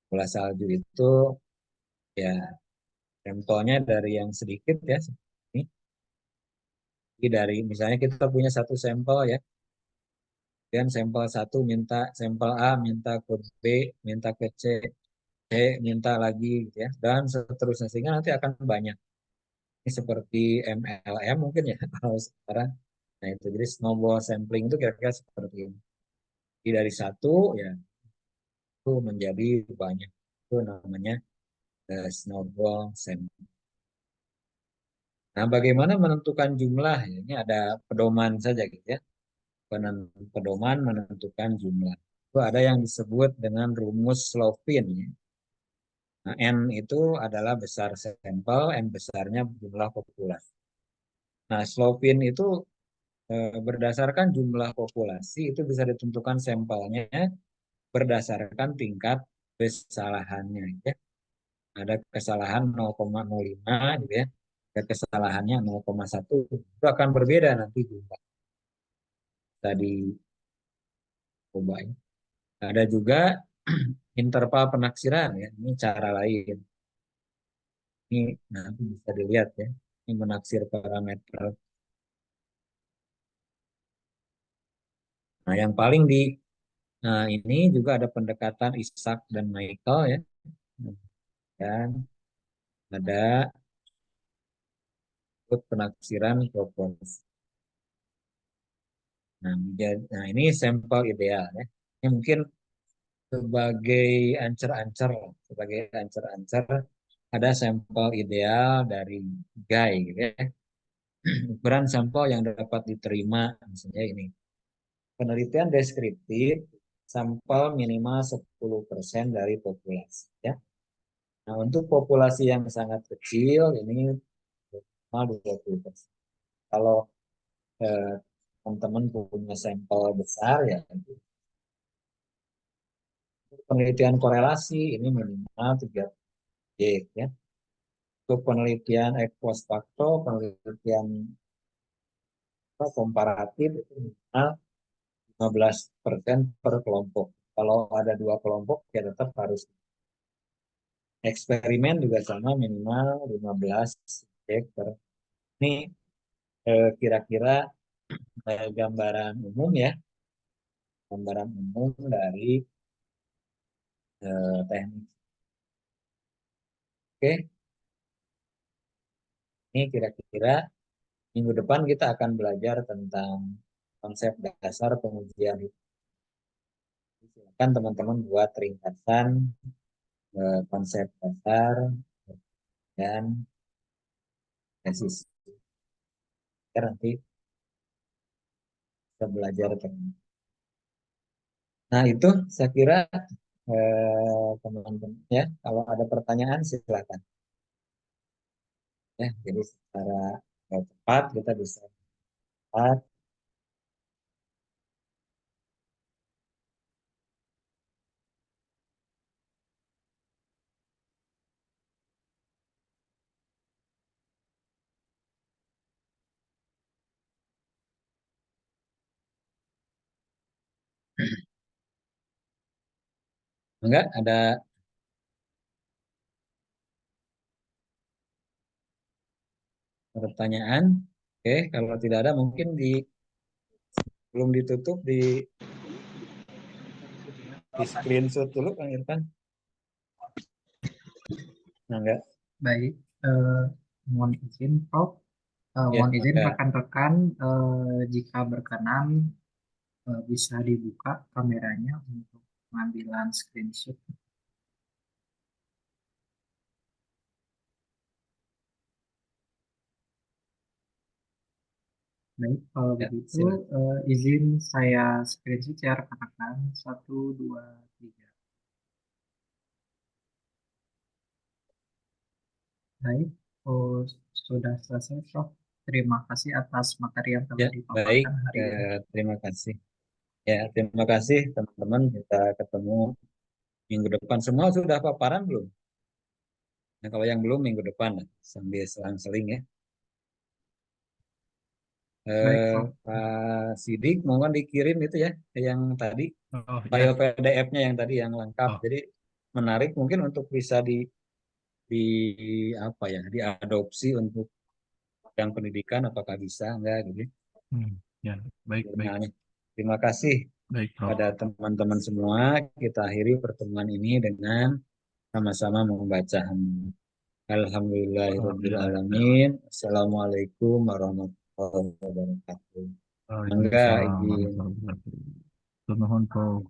Bola salju itu ya sampelnya dari yang sedikit ya, ini. Jadi dari misalnya kita punya satu sampel ya, dan sampel satu minta sampel A minta ke B, minta ke C, C minta lagi gitu ya, dan seterusnya sehingga nanti akan banyak. Ini seperti MLM mungkin ya kalau sekarang. Nah itu jadi snowball sampling itu kira-kira seperti ini. Jadi dari satu ya itu menjadi banyak. Itu namanya snowball sampling. Nah, bagaimana menentukan jumlah? Ini ada pedoman saja gitu ya. Pedoman menentukan jumlah. Itu ada yang disebut dengan rumus Slovin ya. Nah, N itu adalah besar sampel, N besarnya jumlah populasi. Nah, Slovin itu berdasarkan jumlah populasi itu bisa ditentukan sampelnya berdasarkan tingkat kesalahannya ya. Ada kesalahan 0,05 gitu ya. Ada kesalahannya 0,1 itu akan berbeda nanti jumlah. Tadi coba ya. Ada juga interval penaksiran ya. Ini cara lain. Ini nanti bisa dilihat ya. Ini menaksir parameter. Nah, yang paling di ini juga ada pendekatan Isaac dan Michael ya. Dan ada penaksiran proporsi. Nah, ini sampel ideal ya. Ini mungkin sebagai ancer-ancer, sebagai ancer-ancer ada sampel ideal dari Guy gitu ya. Ukuran sampel yang dapat diterima misalnya ini. Penelitian deskriptif sampel minimal 10% dari populasi ya. Nah, untuk populasi yang sangat kecil ini minimal 20%. Kalau teman-teman punya sampel besar ya penelitian korelasi ini minimal 3 Y ya. Untuk penelitian ex post facto, penelitian komparatif itu minimal 15% per kelompok. Kalau ada 2 kelompok ya tetap harus eksperimen juga sama minimal 15 subjek per. Ini kira-kira gambaran umum ya, gambaran umum dari teknik. Oke, ini kira-kira minggu depan kita akan belajar tentang konsep dasar pengujian. Silakan teman-teman buat ringkasan konsep dasar dan tesis. Ya, nanti kita belajar tentang. Nah itu saya kira teman-teman ya kalau ada pertanyaan silakan. Ya jadi secara cepat kita bisa cepat. Enggak ada pertanyaan? Oke, kalau tidak ada mungkin belum ditutup di screenshot dulu Kang Irfan. Nah, enggak. Baik, mohon izin Prof. Ya, Mohon izin maka rekan-rekan jika berkenan bisa dibuka kameranya untuk pengambilan screenshot. Baik, kalau Ya, begitu silakan. izin saya screenshot ya rekan-rekan. 1, 2, 3. Baik, oh, sudah selesai, Prof. Terima kasih atas materi yang telah Ya, baik. dipaparkan hari ini. Terima kasih. Ya, terima kasih teman-teman. Kita ketemu minggu depan. Semua sudah paparan belum? Nah, kalau yang belum minggu depan sambil selang-seling ya. Baik, Prof. Pak Sidik, mohon dikirim itu ya, yang tadi Oh file ya, PDF-nya yang tadi yang lengkap. oh, Jadi menarik mungkin untuk bisa di apa ya, diadopsi untuk yang pendidikan apakah bisa enggak gitu ya, baik, baik, jurnalnya. Terima kasih baik, Prof. pada teman-teman semua. Kita akhiri pertemuan ini dengan sama-sama membaca hamdalah. Alhamdulillahirabbil Alhamdulillah. alamin. Assalamualaikum warahmatullahi wabarakatuh. Mangga Waalaikumsalam izin. warahmatullahi wabarakatuh. Nuhun, Prof.